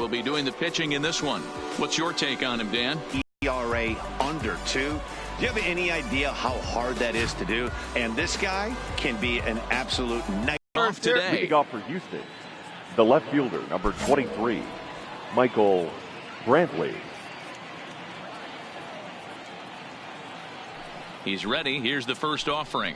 will be doing the pitching in this one. What's your take on him, Dan? ERA under 2. Do you have any idea how hard that is to do? And this guy can be an absolute nightmare. Off today. Leading off for Houston, the left fielder, number 23, Michael Brantley. He's ready. Here's the first offering.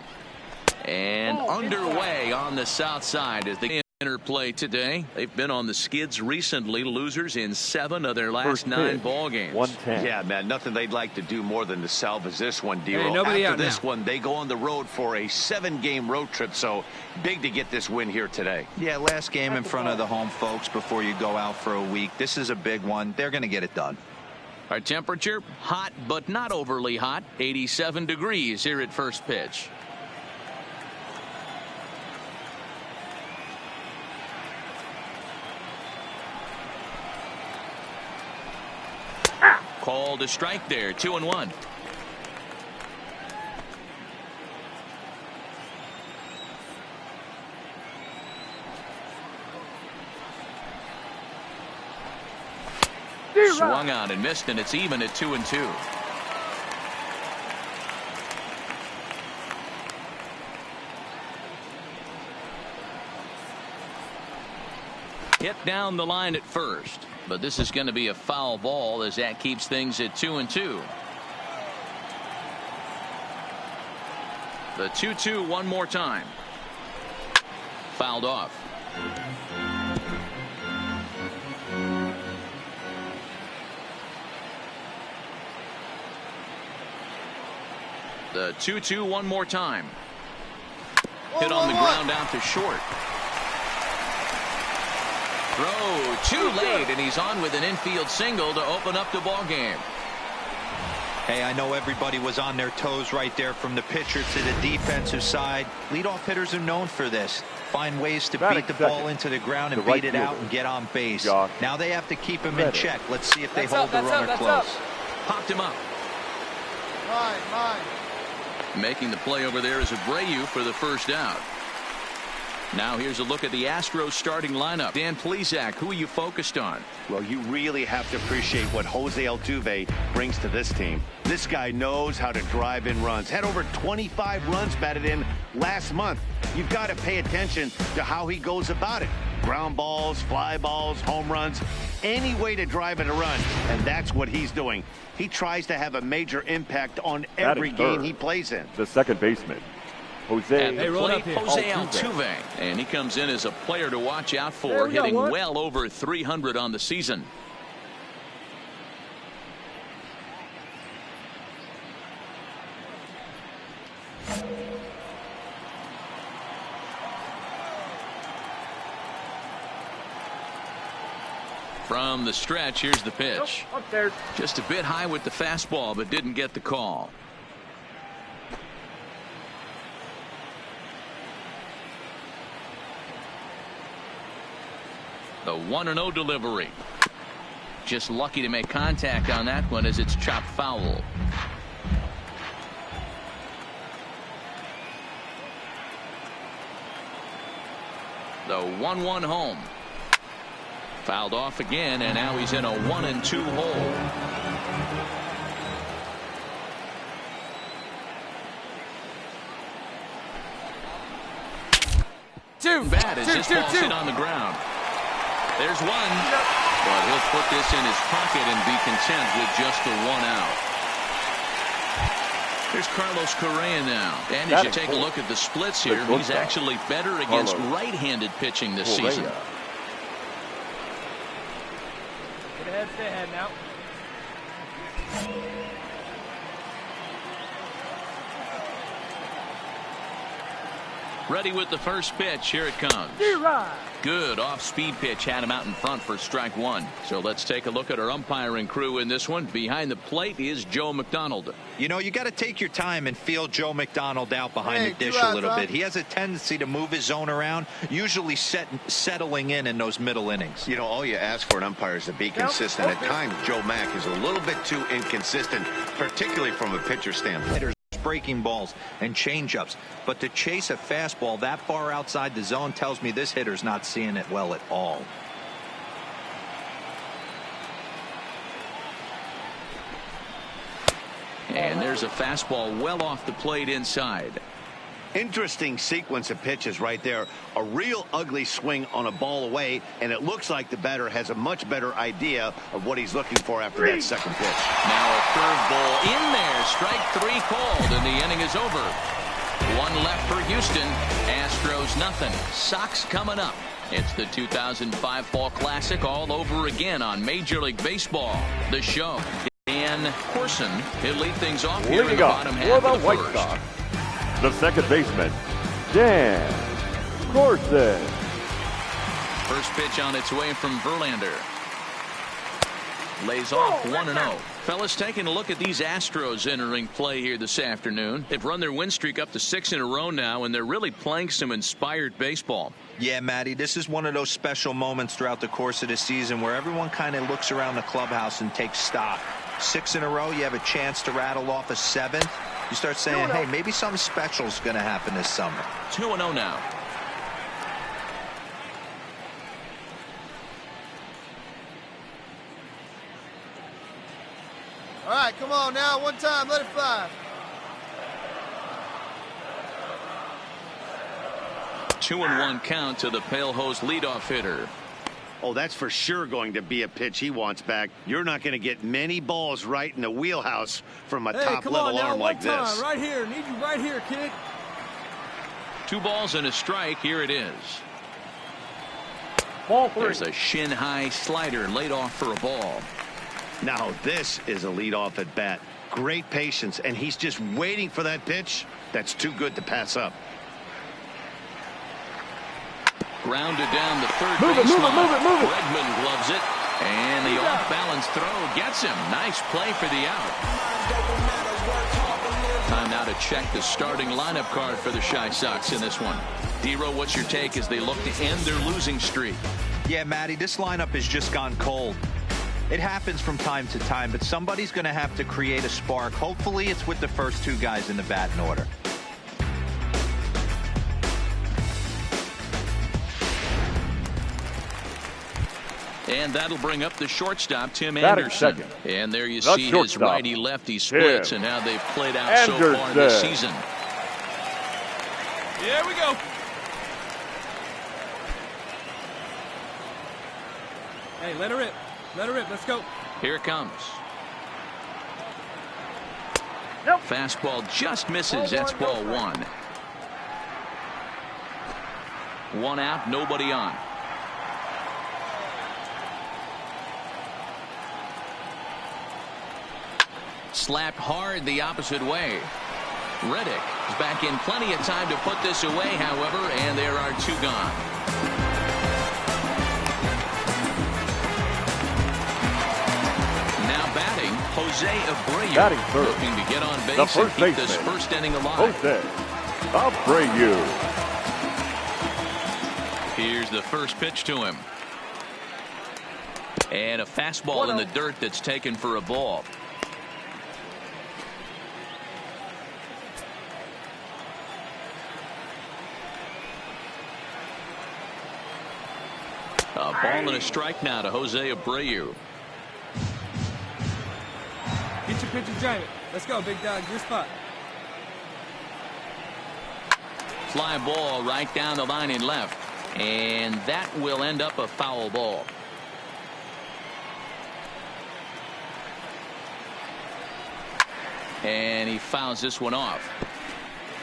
And underway on the south side as the interplay today. They've been on the skids recently, losers in 7 of their last 9 ball games. 110. Yeah, man, nothing they'd like to do more than to salvage this one, Dero. Hey, after this one, they go on the road for a 7-game road trip, so big to get this win here today. Yeah, last game in front of the home folks before you go out for a week. This is a big one. They're going to get it done. Our temperature, hot but not overly hot, 87 degrees here at first pitch. Called a strike there, 2-1. Swung on and missed, and it's even at 2-2. Hit down the line at first, but this is going to be a foul ball as that keeps things at 2-2. The 2-2 one more time. Fouled off. The 2-2 one more time. Hit on the ground out to short. Throw too late, and he's on with an infield single to open up the ball game. Hey, I know everybody was on their toes right there from the pitcher to the defensive side. Leadoff hitters are known for this. Find ways to beat the ball into the ground and beat it out and get on base. Now they have to keep him in check. Let's see if they hold the runner close. Popped him up. Mine. Making the play over there is Abreu for the first out. Now here's a look at the Astros starting lineup. Dan Plesac, who are you focused on? Well, you really have to appreciate what Jose Altuve brings to this team. This guy knows how to drive in runs. Had over 25 runs batted in last month. You've got to pay attention to how he goes about it. Ground balls, fly balls, home runs, any way to drive in a run, and that's what he's doing. He tries to have a major impact on every game he plays in. The second baseman, Jose Altuve. And he comes in as a player to watch out for, hitting well over 300 on the season. From the stretch, here's the pitch. Up there. Just a bit high with the fastball, but didn't get the call. The 1-0 delivery. Just lucky to make contact on that one as it's chopped foul. The 1-1 home. Fouled off again, and now he's in a 1-2 hole. Bat is just falls in on the ground. There's one, but he'll put this in his pocket and be content with just the 1 out. There's Carlos Correa now. And as you take a look at the splits here, he's actually better against right-handed pitching this season. Stay ahead now. Ready with the first pitch. Here it comes. Good off-speed pitch had him out in front for strike 1. So let's take a look at our umpiring crew in this one. Behind the plate is Joe McDonald. You know, you got to take your time and feel Joe McDonald out behind the dish a little bit. He has a tendency to move his zone around, usually settling in those middle innings. You know, all you ask for an umpire is to be consistent. At times, Joe Mack is a little bit too inconsistent, particularly from a pitcher standpoint. Breaking balls and changeups, but to chase a fastball that far outside the zone tells me this hitter's not seeing it well at all. there's a fastball well off the plate inside. Interesting sequence of pitches right there. A real ugly swing on a ball away, and it looks like the batter has a much better idea of what he's looking for after that second pitch. Now a curveball in there. Strike 3 called, and the inning is over. One left for Houston. Astros nothing. Sox coming up. It's the 2005 Fall Classic all over again on Major League Baseball. The show. Dan Corson, he'll lead things off here in the bottom half of the White first. Sox, the second baseman, Dan Corson. First pitch on its way from Verlander. Lays off 1-0. Fellas, taking a look at these Astros entering play here this afternoon. They've run their win streak up to 6 in a row now, and they're really playing some inspired baseball. Yeah, Matty, this is one of those special moments throughout the course of the season where everyone kind of looks around the clubhouse and takes stock. 6 in a row, you have a chance to rattle off a 7th. You start saying, hey, maybe something special is going to happen this summer. 2-0 now. All right, come on now. One time. Let it fly. 2-1 count to the Pale Hose leadoff hitter. Oh, that's for sure going to be a pitch he wants back. You're not going to get many balls right in the wheelhouse from a top-level arm like this. Right here. Need you right here, kid. 2 balls and a strike. Here it is. Ball 3. There's a shin-high slider laid off for a ball. Now this is a leadoff at bat. Great patience, and he's just waiting for that pitch. That's too good to pass up. Grounded down the third Move it, baseline. move it, move it. Bregman gloves it, and the off-balance throw gets him. Nice play for the out. Time now to check the starting lineup card for the Chi Sox in this one. D-Row, what's your take as they look to end their losing streak? Yeah, Matty, this lineup has just gone cold. It happens from time to time, but somebody's going to have to create a spark. Hopefully it's with the first 2 guys in the batting order. And that'll bring up the shortstop, Tim Batting Anderson. second. And there you The see his shortstop, righty-lefty splits Tim and how they've played out so far this Anderson. season. Here we go. Hey, let her rip. Let her rip. Let's go. Here it comes. Nope. Fastball just misses. That's ball 1. 1 out, nobody on. Slapped hard the opposite way. Reddick is back in plenty of time to put this away, however, and there are 2 gone. Now batting, Jose Abreu. Batting third. Looking to get on base The first and keep this baseman, first inning alive. Jose Abreu. Here's the first pitch to him. And a fastball in the dirt that's taken for a ball. A ball and a strike now to Jose Abreu. Get your pitch and jam it. Let's go, big dog. Your spot. Fly ball right down the line in left. And that will end up a foul ball. And he fouls this one off.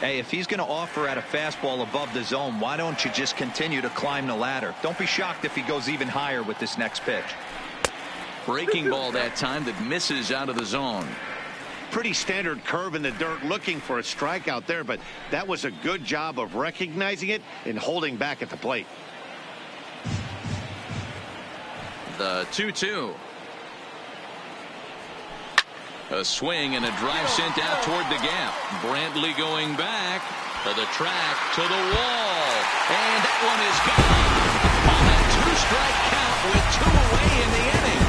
Hey, if he's going to offer at a fastball above the zone, why don't you just continue to climb the ladder? Don't be shocked if he goes even higher with this next pitch. Breaking ball that time that misses out of the zone. Pretty standard curve in the dirt, looking for a strikeout there, but that was a good job of recognizing it and holding back at the plate. The 2-2. A swing and a drive sent out toward the gap. Brantley going back to the track, to the wall. And that one is gone. On that 2-strike count with 2 away in the inning.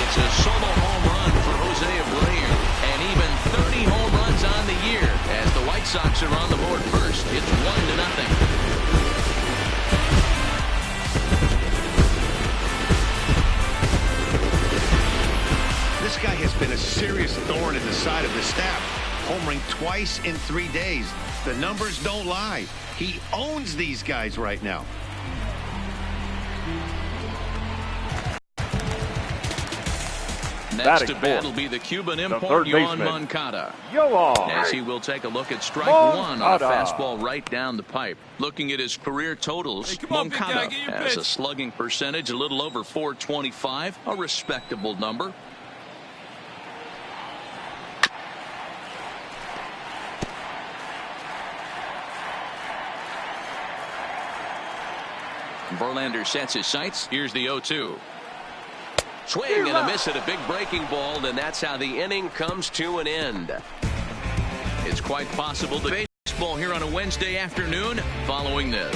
It's a solo home run for Jose Abreu. And even 30 home runs on the year as the White Sox are on the board first. It's 1-0. This guy has been a serious thorn in the side of the staff, homering twice in 3 days. The numbers don't lie. He owns these guys right now. Next to bat will be the Cuban import, Yoan Moncada. As he will take a look at strike one on a fastball right down the pipe. Looking at his career totals, Moncada has a slugging percentage a little over .425, a respectable number. Verlander sets his sights. Here's the 0-2. Swing and a miss at a big breaking ball, and that's how the inning comes to an end. It's quite possible the baseball here on a Wednesday afternoon following this.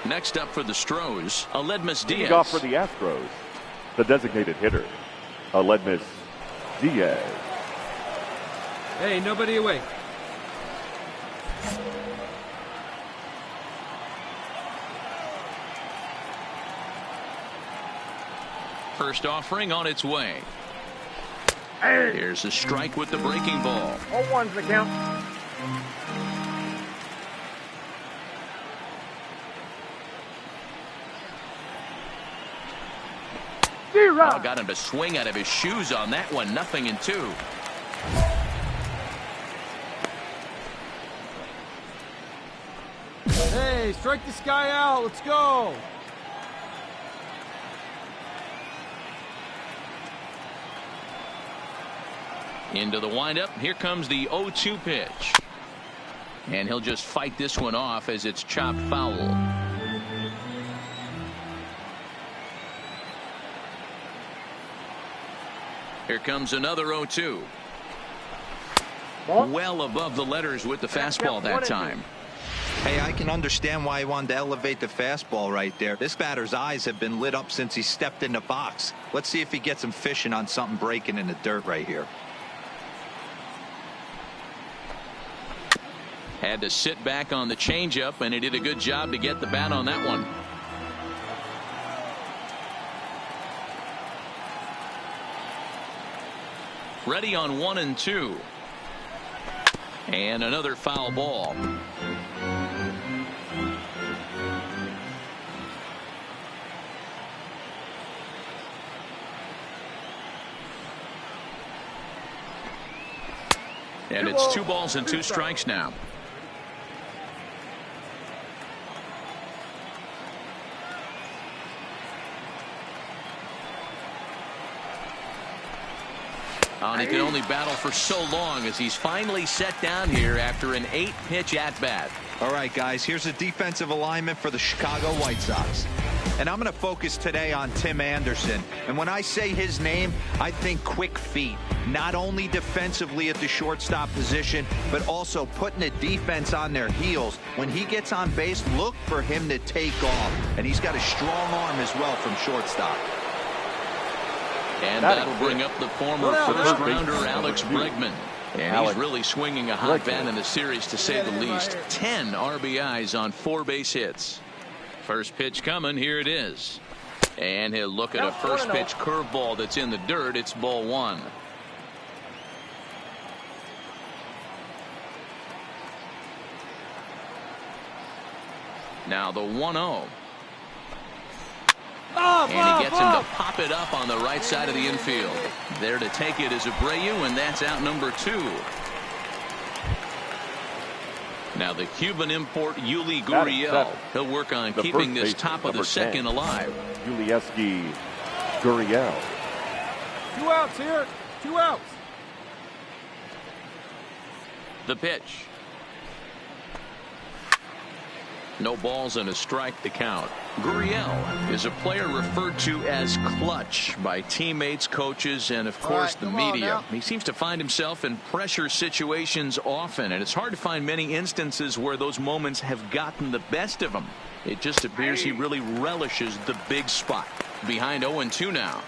Next up for the Stros, Aledmys Diaz. Leading off for the Astros, the designated hitter, Aledmys Diaz. Hey, nobody awake. First offering on its way. Here's a strike with the breaking ball. 0-1's the count. Oh, got him to swing out of his shoes on that one. 0-2. Hey, strike this guy out. Let's go. Into the windup. Here comes the 0-2 pitch. And he'll just fight this one off as it's chopped foul. Here comes another 0-2. Well above the letters with the fastball that time. Hey, I can understand why he wanted to elevate the fastball right there. This batter's eyes have been lit up since he stepped in the box. Let's see if he gets him fishing on something breaking in the dirt right here. Had to sit back on the changeup, and he did a good job to get the bat on that one. Ready on 1-2. And another foul ball. And it's 2 balls and 2 strikes now. And he can only battle for so long as he's finally set down here after an 8-pitch at-bat. All right, guys, here's a defensive alignment for the Chicago White Sox. And I'm going to focus today on Tim Anderson. And when I say his name, I think quick feet. Not only defensively at the shortstop position, but also putting the defense on their heels. When he gets on base, look for him to take off. And he's got a strong arm as well from shortstop. And that'll bring up the former first-rounder Alex Bregman. And he's really swinging a hot bat in the series, to say the least. 10 RBIs on 4 base hits. First pitch coming. Here it is. And he'll look at a first-pitch curveball that's in the dirt. It's ball 1. Now the 1-0. And he gets him to pop it up on the right side of the infield. There to take it is Abreu, and that's out number 2. Now the Cuban import Yuli Gurriel. He'll work on keeping this top of the second alive. Yuli Gurriel. 2 outs here. 2 outs. The pitch. No balls and a strike to count. Gurriel is a player referred to as clutch by teammates, coaches, and of course the media. He seems to find himself in pressure situations often, and it's hard to find many instances where those moments have gotten the best of him. It just appears he really relishes the big spot. Behind 0-2 now.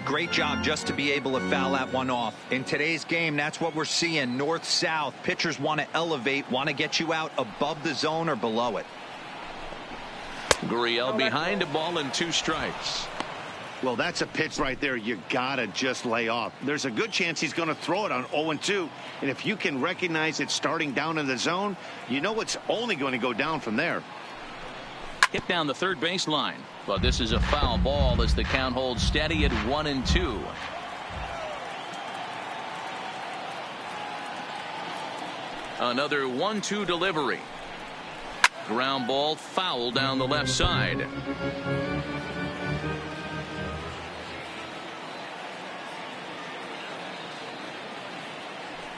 great job just to be able to foul that one off. In today's game, that's what we're seeing. North-south. Pitchers want to elevate, want to get you out above the zone or below it. Gurriel behind a ball and 2 strikes. Well, that's a pitch right there you gotta just lay off. There's a good chance he's going to throw it on 0-2. And if you can recognize it starting down in the zone, you know it's only going to go down from there. Hit down the third baseline. But this is a foul ball as the count holds steady at 1-2. Another 1-2 delivery. Ground ball foul down the left side.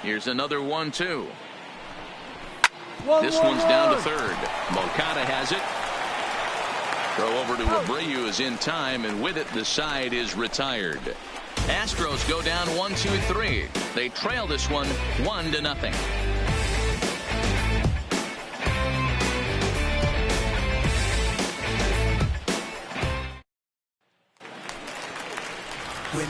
Here's another 1-2. This one's down to third. Moncada has it. Throw over to Abreu is in time, and with it the side is retired. Astros go down 1-2-3. They trail this one 1-0.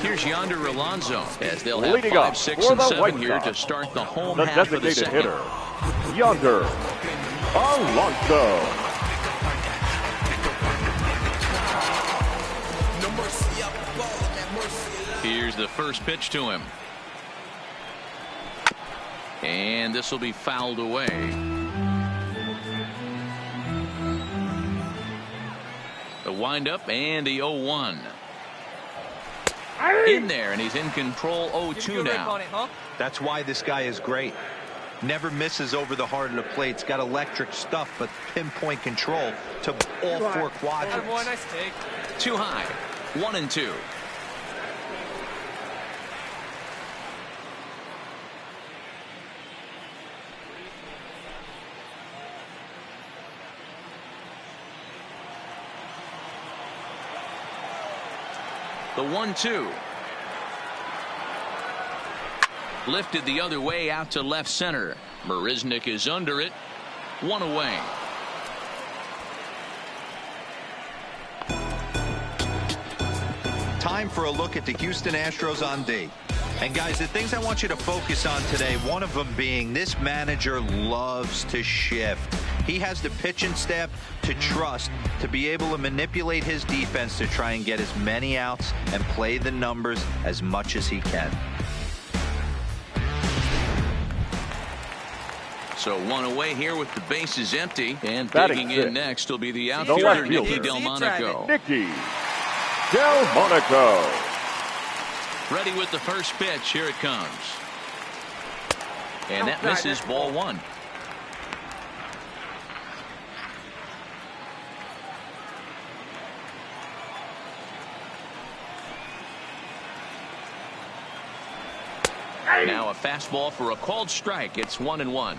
Here's Yonder Alonso as they'll have 5, 6, and 7 here to start the home half of the second. Hitter, Yonder Alonso. Here's the first pitch to him. And this will be fouled away. The windup and the 0-1. In there, and he's in control 0-2 now. That's why this guy is great. Never misses over the heart of the plate. It's got electric stuff, but pinpoint control to all 4 quadrants. Nice take. Too high. 1-2. The 1-2. Lifted the other way out to left center. Marisnick is under it. 1 away. Time for a look at the Houston Astros on D. And guys, the things I want you to focus on today, one of them being this manager loves to shift. He has the pitching staff to trust to be able to manipulate his defense to try and get as many outs and play the numbers as much as he can. So 1 away here with the bases empty. And Batting digging in six. next will be the The outfielder, left Nicky fielder, Delmonico. Nicky Delmonico. Ready with the first pitch. Here it comes. And that misses, ball 1. Now a fastball for a called strike. It's 1-1.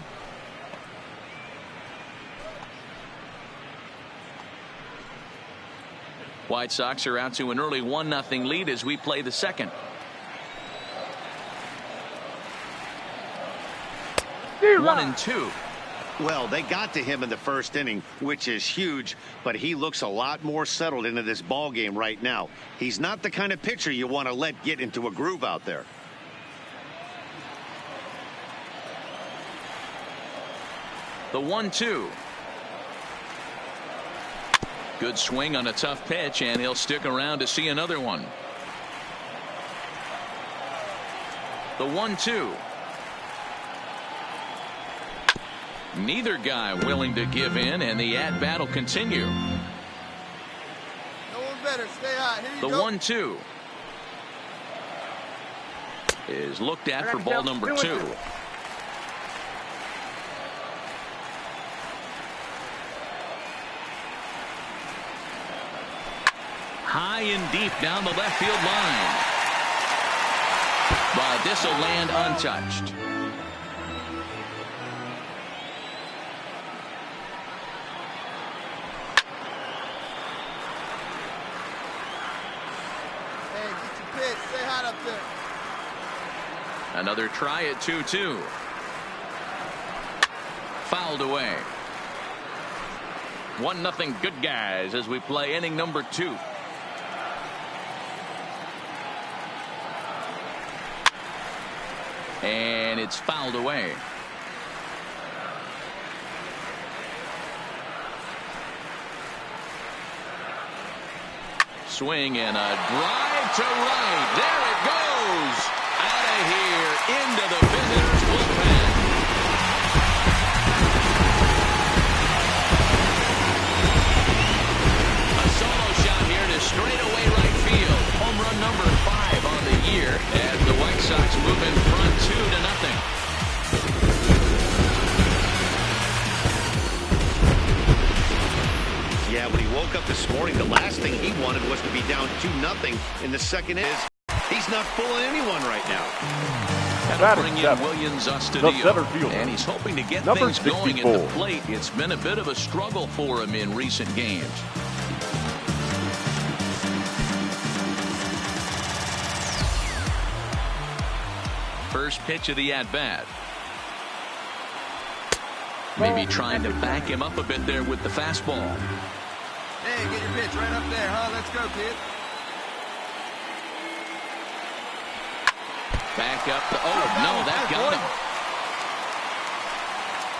White Sox are out to an early 1-0 lead as we play the second. One and two. Well, they got to him in the first inning, which is huge, but he looks a lot more settled into this ball game right now. He's not the kind of pitcher you want to let get into a groove out there. The 1-2. Good swing on a tough pitch, and he'll stick around to see another one. The 1-2. Neither guy willing to give in, and the at-bat will continue. No one better. Stay hot. Here you The go. 1-2 is looked at for ball number 2. High and deep down the left field line. But this will land untouched. Hey, get your pitch. Stay hot up there. Another try at 2-2. Fouled away. 1-0 good guys as we play inning number 2. And it's fouled away. Swing and a drive to right. There it goes. Out of here into the visitors' bullpen. A solo shot here to straightaway right field. Home run number 5 on the year as the White Sox move in front 2-0. Yeah, when he woke up this morning, the last thing he wanted was to be down 2-0 in the second inning. He's not fooling anyone right now. That'll bring in Williams Astudillo, and he's hoping to get things going at the plate. It's been a bit of a struggle for him in recent games. First pitch of the at-bat. Maybe trying to back him up a bit there with the fastball. Hey, get your pitch right up there, huh? Let's go, kid. Back up. No, that got him.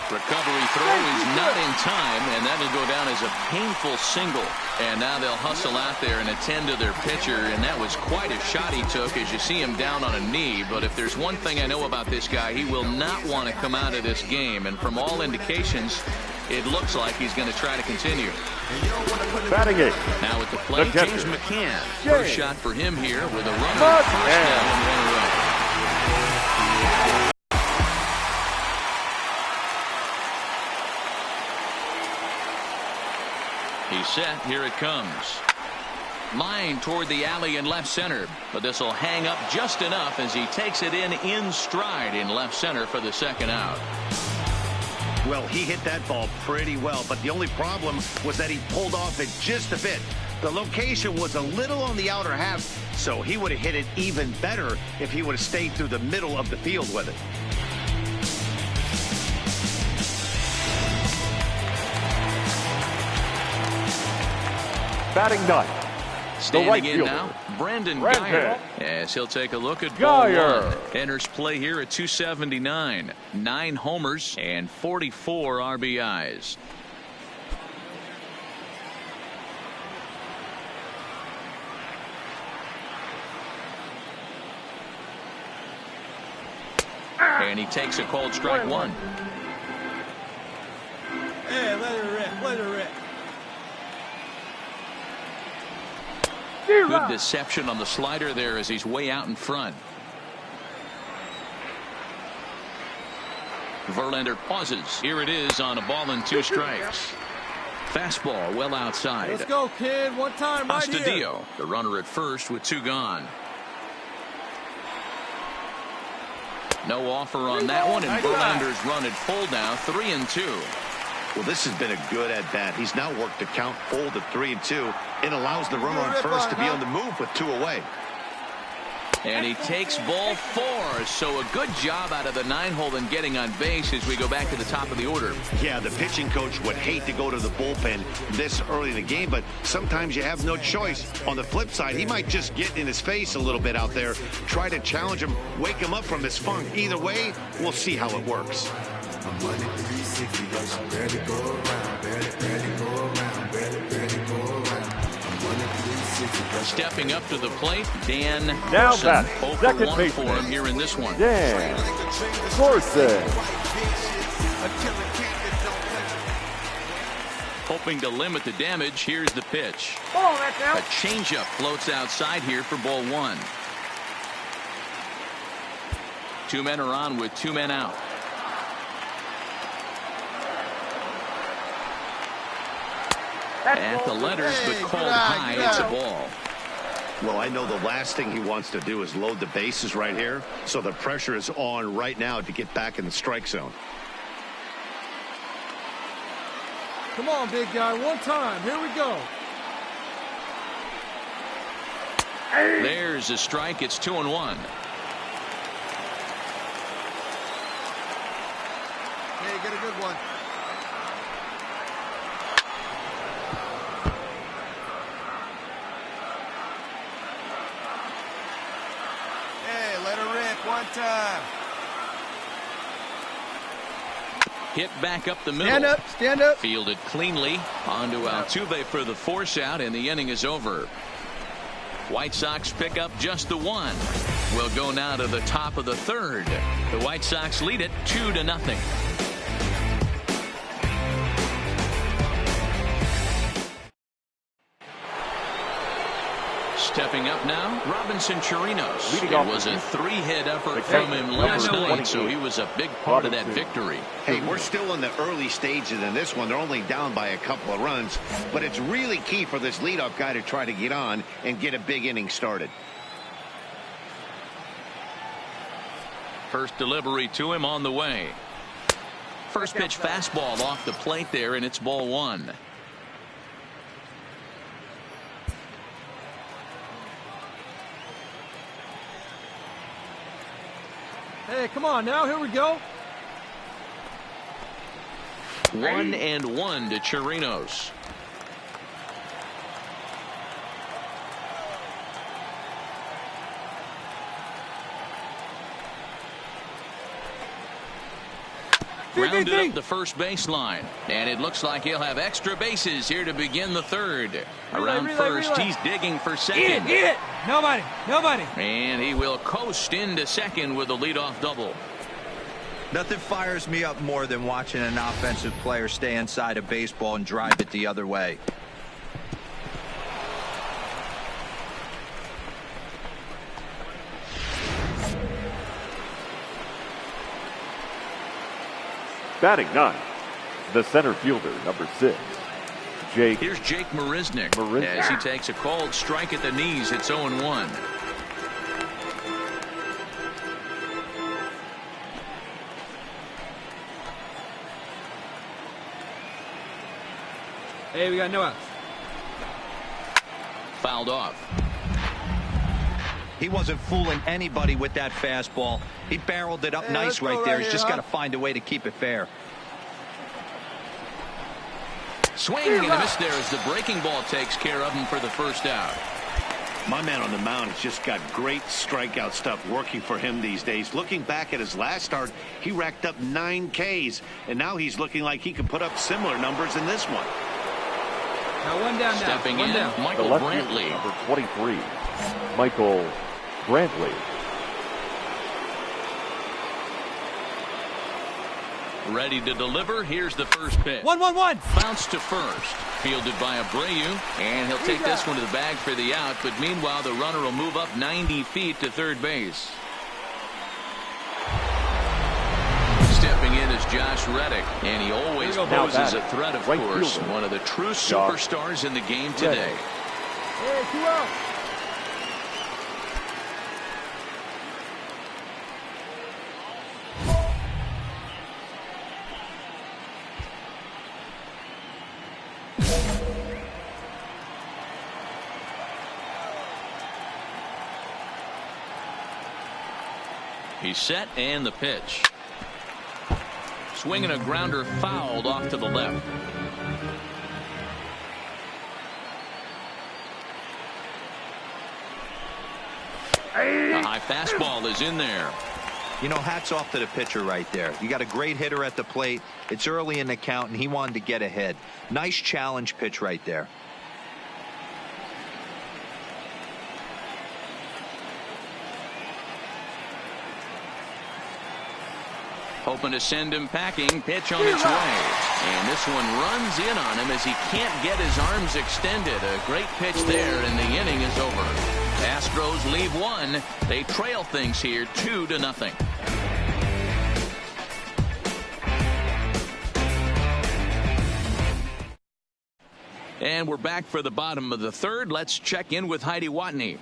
Recovery throw is not in time, and that'll go down as a painful single. And now they'll hustle out there and attend to their pitcher, and that was quite a shot he took as you see him down on a knee. But if there's one thing I know about this guy, he will not want to come out of this game. And from all indications, it looks like he's going to try to continue. Batting eight. Now at the plate, James McCann. First shot for him here with a runner at first down and 1 away. He's set. Here it comes. Line toward the alley in left center, but this will hang up just enough as he takes it in stride in left center for the second out. Well, he hit that ball pretty well, but the only problem was that he pulled off it just a bit. The location was a little on the outer half, so he would have hit it even better if he would have stayed through the middle of the field with it. Batting ninth. Standing in now, Brandon Guyer, as he'll take a look at ball one. Enters play here at 279, 9 homers and 44 RBIs. And he takes a called strike 1. Hey, let her rip, let her rip. Good deception on the slider there as he's way out in front. Verlander pauses. Here it is on a ball and 2 strikes. Fastball well outside. Let's go, kid. One time right here. Astudillo, the runner at first with 2 gone. No offer on that one, and Verlander's run at full now, 3-2. Well, this has been a good at-bat. He's now worked the count full to 3-2. It allows the runner on first to be on the move with 2 away. And he takes ball 4. So a good job out of the 9-hole in getting on base as we go back to the top of the order. Yeah, the pitching coach would hate to go to the bullpen this early in the game, but sometimes you have no choice. On the flip side, he might just get in his face a little bit out there, try to challenge him, wake him up from his funk. Either way, we'll see how it works. I'm running 360, yo, barely go around, barely go around, barely go around. I'm running 360, yo. Stepping up to the plate, Dan Now Corson. back, 0 for second 1 for baseman. him here in this one. Dan Corson. Hoping to limit the damage, here's the pitch. A changeup floats outside here for ball 1. 2 men are on with 2 men out. At the letters, but called high. It's a ball. Well, I know the last thing he wants to do is load the bases right here, so the pressure is on right now to get back in the strike zone. Come on, big guy. One time. Here we go. There's a strike. It's 2-1. Hey, get a good one. Hey, let her rip one time. Hit back up the middle. Stand up, stand up. Fielded cleanly. On to Altuve for the force out, and the inning is over. White Sox pick up just the one. We'll go now to the top of the third. The White Sox lead it 2-0. Stepping up now, Robinson Chirinos. It was a 3-hit effort from him last night, so he was a big part of that victory. Hey, we're still in the early stages in this one. They're only down by a couple of runs, but it's really key for this leadoff guy to try to get on and get a big inning started. First delivery to him on the way. First pitch fastball off the plate there, and it's ball one. Hey, come on now. Here we go. 1-1 to Chirinos. Grounded up the first baseline, and it looks like he'll have extra bases here to begin the third. Around first, he's digging for second. Get it. Nobody. And he will coast into second with a leadoff double. Nothing fires me up more than watching an offensive player stay inside a baseball and drive it the other way. Batting ninth, the center fielder, number 6, Jake. Here's Jake Marisnick as he takes a called strike at the knees. It's 0-1. Hey, we got no outs. Fouled off. He wasn't fooling anybody with that fastball. He barreled it up nice right there. He's just got to find a way to keep it fair. Swing and a miss there as the breaking ball takes care of him for the first out. My man on the mound has just got great strikeout stuff working for him these days. Looking back at his last start, he racked up 9 Ks, and now he's looking like he can put up similar numbers in this one. Now one down. Stepping in, Michael the left Brantley. fielder, number 23, Michael Brantley. Ready to deliver. Here's the first pitch. 1-1-1. Bounce to first. Fielded by Abreu, and he'll take this one to the bag for the out. But meanwhile, the runner will move up 90 feet to third base. Stepping in is Josh Reddick, and he always poses a threat, of course. One of the true superstars in the game today. Hey, 2 outs. He's set, and the pitch. Swinging a grounder fouled off to the left. A high fastball is in there. You know, hats off to the pitcher right there. You got a great hitter at the plate. It's early in the count, and he wanted to get ahead. Nice challenge pitch right there. Hoping to send him packing. Pitch on its way. And this one runs in on him as he can't get his arms extended. A great pitch there, and the inning is over. Astros leave one. They trail things here 2-0. And we're back for the bottom of the third. Let's check in with Heidi Watney.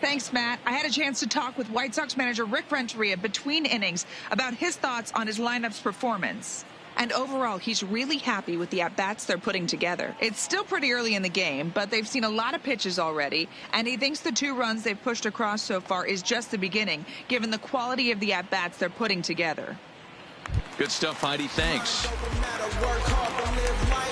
Thanks, Matt. I had a chance to talk with White Sox manager Rick Renteria between innings about his thoughts on his lineup's performance. And overall, he's really happy with the at-bats they're putting together. It's still pretty early in the game, but they've seen a lot of pitches already, and he thinks the 2 runs they've pushed across so far is just the beginning, given the quality of the at-bats they're putting together. Good stuff, Heidi. Thanks.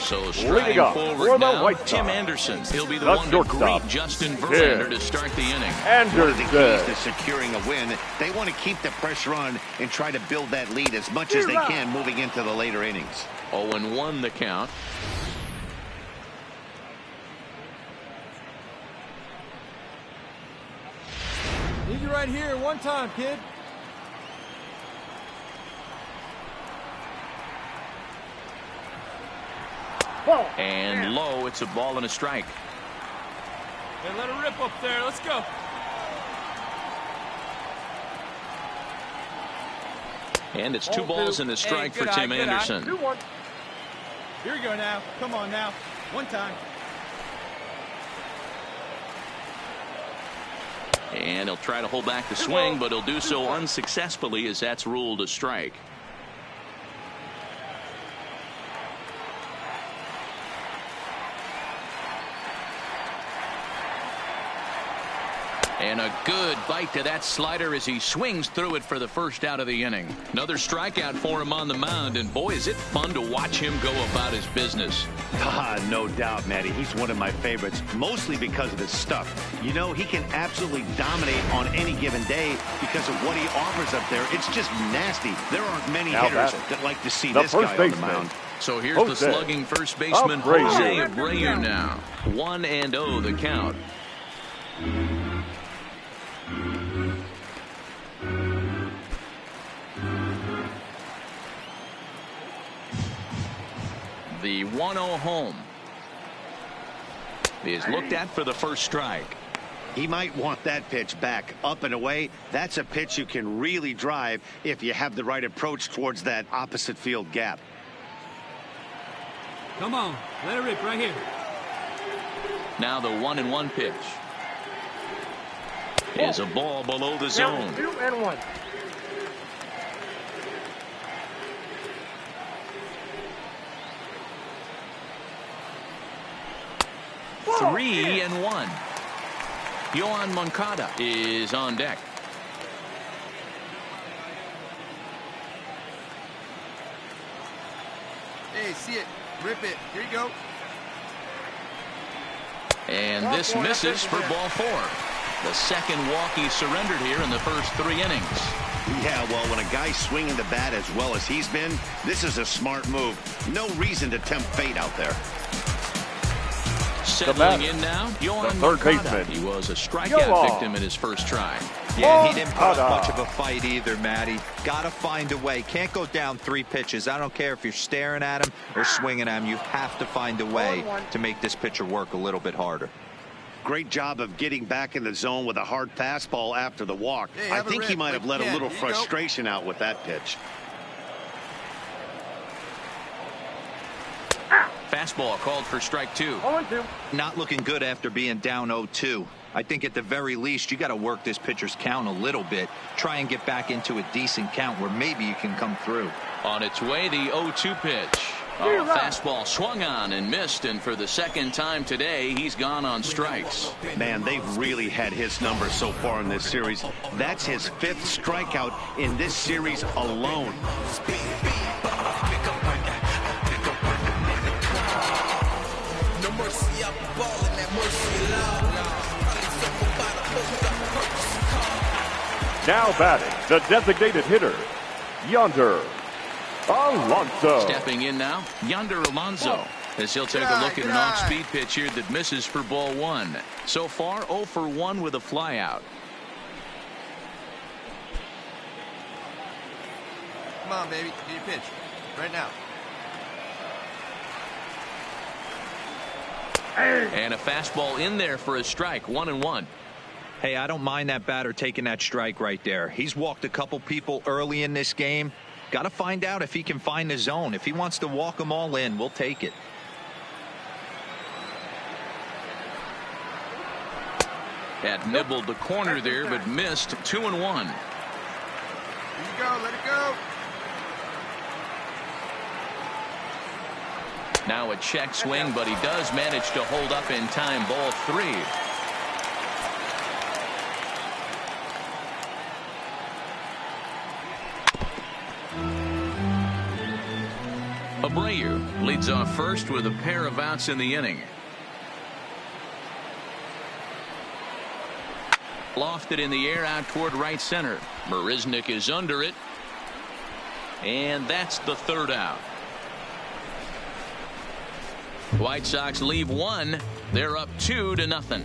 So Leading striding up forward for the now, White Sox, Tim Anderson. He'll be the the one to shortstop, greet Justin Verlander to start the inning. One of the keys to Anderson. securing a win, they want to keep the pressure on and try to build that lead as much as they can moving into the later innings. 0-1 the count. Need you right here one time, kid. And low, it's a ball and a strike. Hey, let her rip up there. Let's go. And it's 2 balls and a strike Hey, for good Tim eye, good eye. Anderson. Here we go now. Come on now. One time. And he'll try to hold back the swing, but he'll do so unsuccessfully as that's ruled a strike. And a good bite to that slider as he swings through it for the first out of the inning. Another strikeout for him on the mound, and boy, is it fun to watch him go about his business. No doubt, Matty. He's one of my favorites, mostly because of his stuff. You know, he can absolutely dominate on any given day because of what he offers up there. It's just nasty. There aren't many hitters that like to see this guy on the mound. So here's the slugging first baseman, Jose Abreu now. 1-0 the count. The 1-0 home is looked at for the first strike. He might want that pitch back up and away. That's a pitch you can really drive if you have the right approach towards that opposite field gap. Come on. Let her rip right here. Now the 1-1 pitch is a ball below the zone. 2-1. 3-1. Yohan Moncada is on deck. Hey, see it. Rip it. Here you go. And this misses for ball 4. The second walk he surrendered here in the first 3 innings. Yeah, well, when a guy's swinging the bat as well as he's been, this is a smart move. No reason to tempt fate out there. Settling in now, Yohan Moncada. He was a strikeout victim in his first try. Yeah, he didn't put up much of a fight either, Matty. Got to find a way. Can't go down 3 pitches. I don't care if you're staring at him or swinging at him. You have to find a way to make this pitcher work a little bit harder. Great job of getting back in the zone with a hard fastball after the walk. I think he might have let a little frustration out with that pitch. Fastball called for strike 2. Not looking good after being down 0-2. I think at the very least you got to work this pitcher's count a little bit. Try and get back into a decent count where maybe you can come through. On its way, the 0-2 pitch. Fastball swung on and missed, and for the second time today, he's gone on strikes. Man, they've really had his number so far in this series. That's his 5th strikeout in this series alone. Now batting, the designated hitter, Yonder Alonso. Stepping in now, Yonder Alonso, as he'll take a look at an off-speed pitch here that misses for ball 1. So far, 0 for 1 with a flyout. Come on, baby. Get your pitch. Right now. And a fastball in there for a strike, 1-1. Hey, I don't mind that batter taking that strike right there. He's walked a couple people early in this game. Got to find out if he can find the zone. If he wants to walk them all in, we'll take it. Had nibbled the corner there, but missed. 2-1. Here you go. Let it go. Now a check swing, but he does manage to hold up in time. Ball 3. Abreu leads off first with a pair of outs in the inning. Lofted in the air out toward right center. Marisnick is under it. And that's the third out. White Sox leave one. They're up 2-0.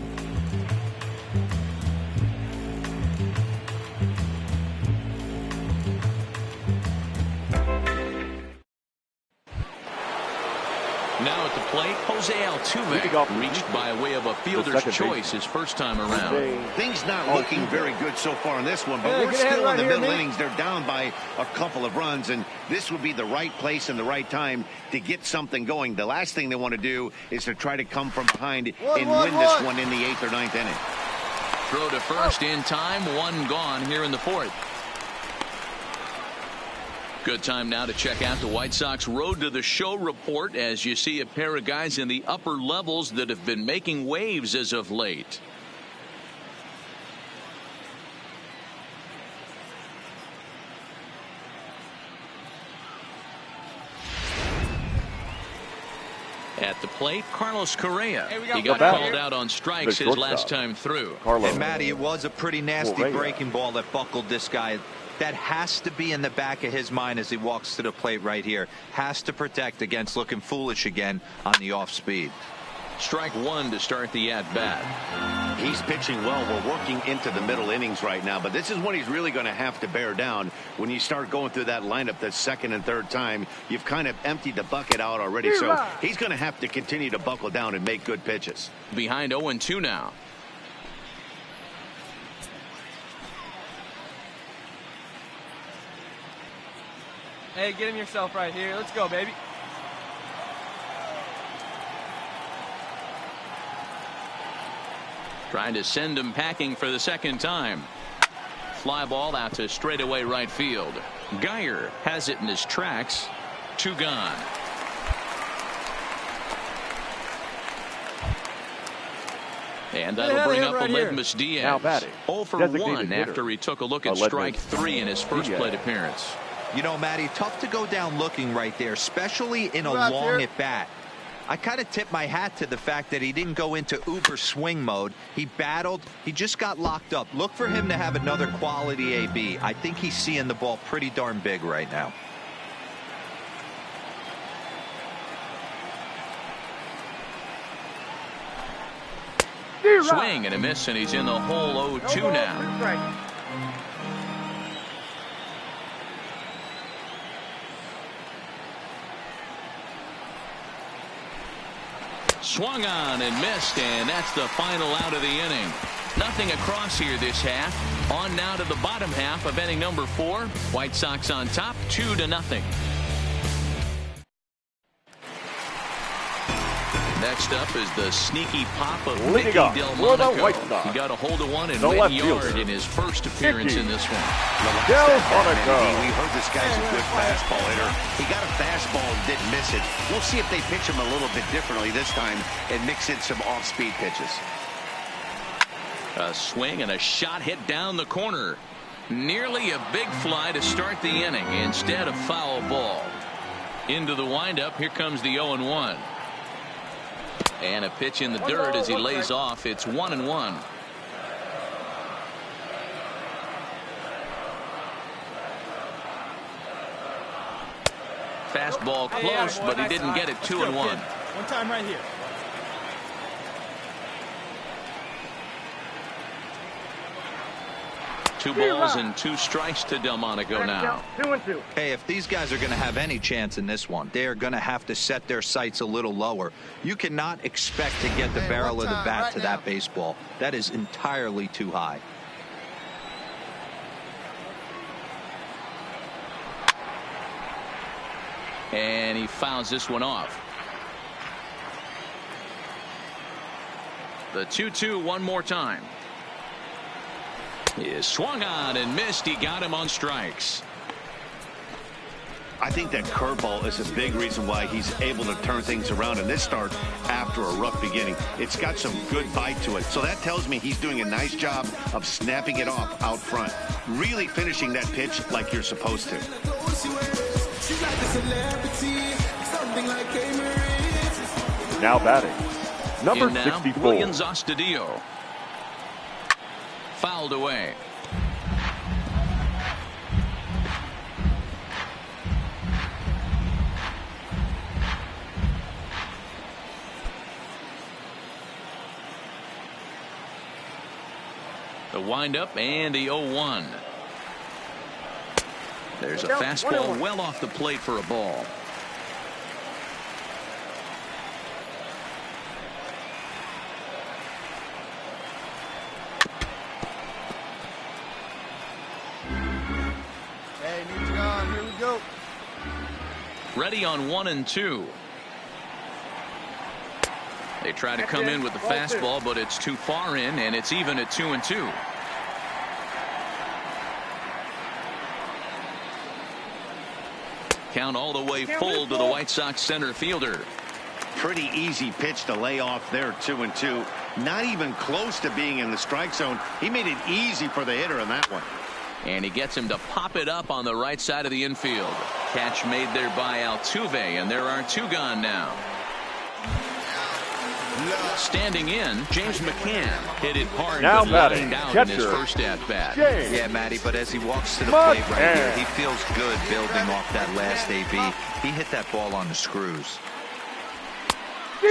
Now at the plate, Jose Altuve reached by way of a fielder's choice his first time around. Things not looking very good so far in this one, but we're still in the middle innings. They're down by a couple of runs, and this would be the right place and the right time to get something going. The last thing they want to do is to try to come from behind and win this one in the 8th or 9th inning. Throw to first in time, one gone here in the 4th. Good time now to check out the White Sox Road to the Show report as you see a pair of guys in the upper levels that have been making waves as of late. At the plate, Carlos Correa. He got called out on strikes his last time through. And Matty, it was a pretty nasty breaking ball that buckled this guy. That has to be in the back of his mind as he walks to the plate right here. Has to protect against looking foolish again on the off speed. Strike one to start the at-bat. He's pitching well. We're working into the middle innings right now, but this is when he's really going to have to bear down. When you start going through that lineup the second and third time, you've kind of emptied the bucket out already, so he's going to have to continue to buckle down and make good pitches. Behind 0-2 now. Hey, get him yourself right here. Let's go, baby. Trying to send him packing for the second time. Fly ball out to straightaway right field. Geyer has it in his tracks. 2 gone. And that'll bring up Aledmys Diaz. Now batting. 0 for 1 after he took a look at strike 3 in his first plate appearance. You know, Matty, tough to go down looking right there, especially in a long at bat. I kind of tip my hat to the fact that he didn't go into uber swing mode. He battled. He just got locked up. Look for him to have another quality AB. I think he's seeing the ball pretty darn big right now. Swing and a miss, and he's in the hole 0-2 now. Swung on and missed, and that's the final out of the inning. Nothing across here this half. On now to the bottom half of inning number 4. White Sox on top, 2-0. Next up is the sneaky pop of Mickey Delmonico. He got a hold of one and went yard in his first appearance in this one. Delmonico. We heard this guy's a good fastball hitter. He got a fastball and didn't miss it. We'll see if they pitch him a little bit differently this time and mix in some off-speed pitches. A swing and a shot hit down the corner. Nearly a big fly to start the inning instead of foul ball. Into the windup. Here comes the 0-1. And a pitch in the dirt as he lays off. It's 1-1. Fastball close, but he didn't get it. 2-1. One time right here. Two balls and 2 strikes to Delmonico now. 2-2. Hey, if these guys are going to have any chance in this one, they are going to have to set their sights a little lower. You cannot expect to get the barrel of the bat to that baseball. That is entirely too high. And he fouls this one off. The 2-2 one more time. He is swung on and missed. He got him on strikes. I think that curveball is a big reason why he's able to turn things around in this start after a rough beginning. It's got some good bite to it. So that tells me he's doing a nice job of snapping it off out front. Really finishing that pitch like you're supposed to. She's like a celebrity. Now batting, number In now, 64. Williams Astudillo. Fouled away. The windup and the 0-1. There's a fastball well off the plate for a ball. Hey, need you on. Here we go. Ready on 1 and 2. They try to come in with the fastball, but it's too far in, and it's even at 2 and 2. Count all the way full to the White Sox center fielder. Pretty easy pitch to lay off there, 2 and 2. Not even close to being in the strike zone. He made it easy for the hitter in that one. And he gets him to pop it up on the right side of the infield. Catch made there by Altuve, and there are 2 gone now. Standing in, James McCann hit it hard, now but batting, lined out catcher, in his first at-bat. Yeah, Matty, but as he walks to the plate right here, he feels good building off that last AB. He hit that ball on the screws.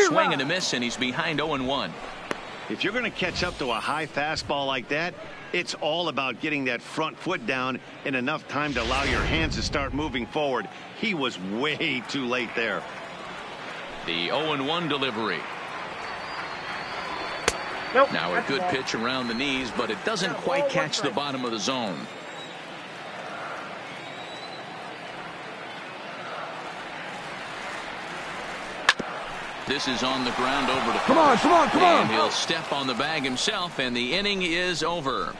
Swing and a miss, and he's behind 0-1. If you're going to catch up to a high fastball like that, it's all about getting that front foot down in enough time to allow your hands to start moving forward. He was way too late there. The 0-1 delivery. Nope. Now a good pitch around the knees, but it doesn't quite catch the bottom of the zone. This is on the ground over to Come on, come on, come on. And he'll step on the bag himself, and the inning is over.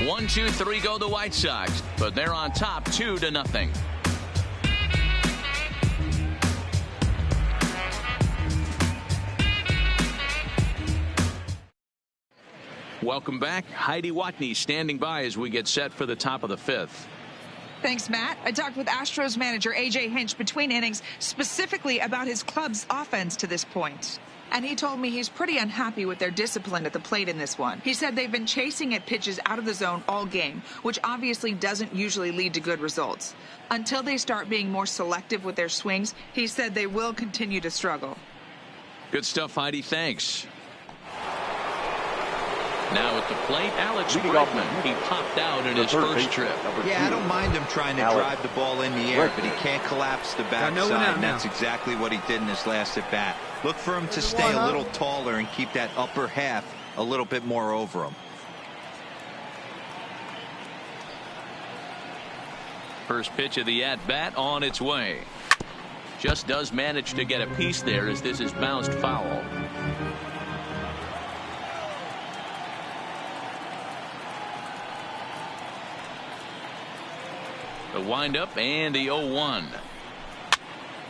1, 2, 3 go the White Sox, but they're on top 2-0. Welcome back. Heidi Watney standing by as we get set for the top of the 5th. Thanks, Matt. I talked with Astros manager A.J. Hinch between innings specifically about his club's offense to this point. And he told me he's pretty unhappy with their discipline at the plate in this one. He said they've been chasing at pitches out of the zone all game, which obviously doesn't usually lead to good results. Until they start being more selective with their swings, he said they will continue to struggle. Good stuff, Heidi. Thanks. Now at the plate, Alex Bregman. He popped out in his first trip. Yeah, I don't mind him trying to drive the ball in the air, but he can't collapse the backside, and that's exactly what he did in his last at-bat. Look for him to stay a little taller and keep that upper half a little bit more over him. First pitch of the at-bat on its way. Just does manage to get a piece there as this is bounced foul. The windup and the 0-1.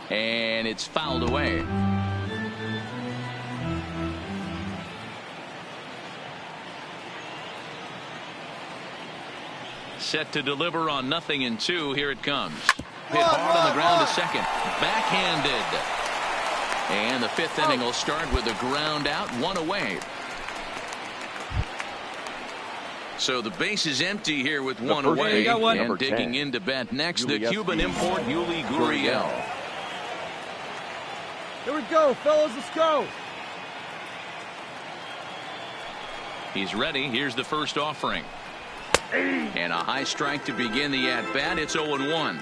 And it's fouled away. Set to deliver on 0-2. Here it comes. Hit hard on the ground to second. Backhanded. And the 5th inning will start with a ground out, 1 away. So the base is empty here with 1 away. And digging into bat next, the Cuban import, Yuli Gurriel. Here we go, fellas. Let's go. He's ready. Here's the first offering. And a high strike to begin the at-bat. It's 0-1.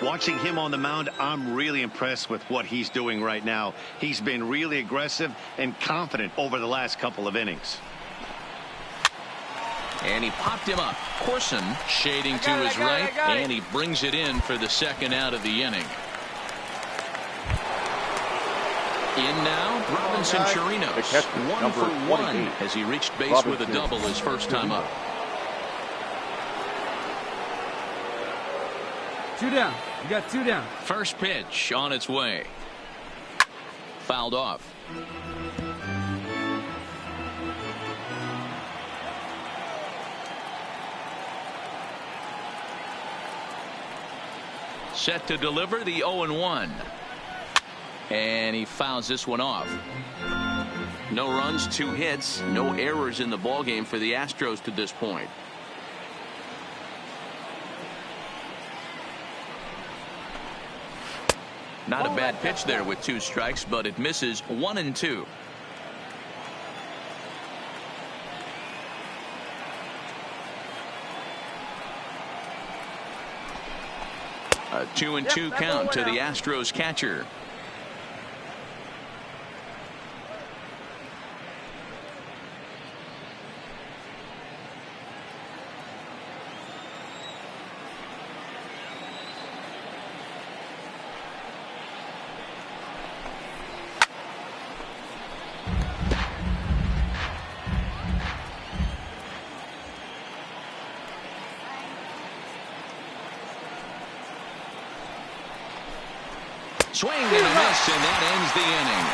Watching him on the mound, I'm really impressed with what he's doing right now. He's been really aggressive and confident over the last couple of innings. And he popped him up. Corson shading to his right, and he brings it in for the second out of the inning. In now, Robinson Chirinos, 1 for 1 as he reached base with a double his first time up. 2 down. You got 2 down. First pitch on its way. Fouled off. Set to deliver the 0-1. And he fouls this one off. No runs, 2 hits, no errors in the ballgame for the Astros to this point. Not a bad pitch there with 2 strikes, but it misses 1-2. A 2-2 count to the Astros catcher. Swing and a miss, and that ends the inning.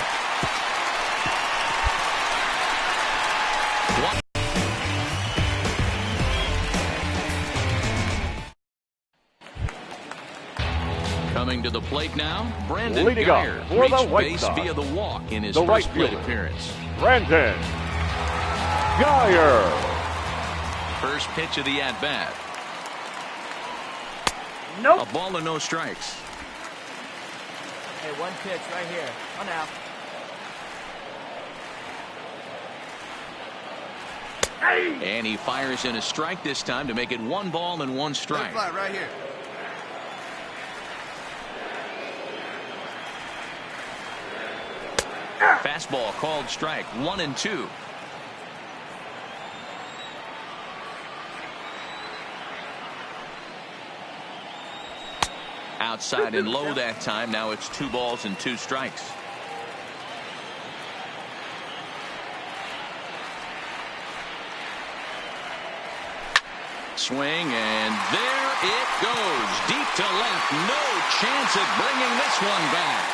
Coming to the plate now, Brandon Geyer reached base via the walk in his first plate appearance. Brandon Geyer. First pitch of the at-bat. Nope. A ball and no strikes. Hey, 1 pitch right here. On out. And he fires in a strike this time to make it 1 ball and 1 strike. Fly right here. Fastball called strike, 1-2. Outside and low that time. Now it's 2 balls and 2 strikes. Swing, and there it goes. Deep to left. No chance at bringing this one back.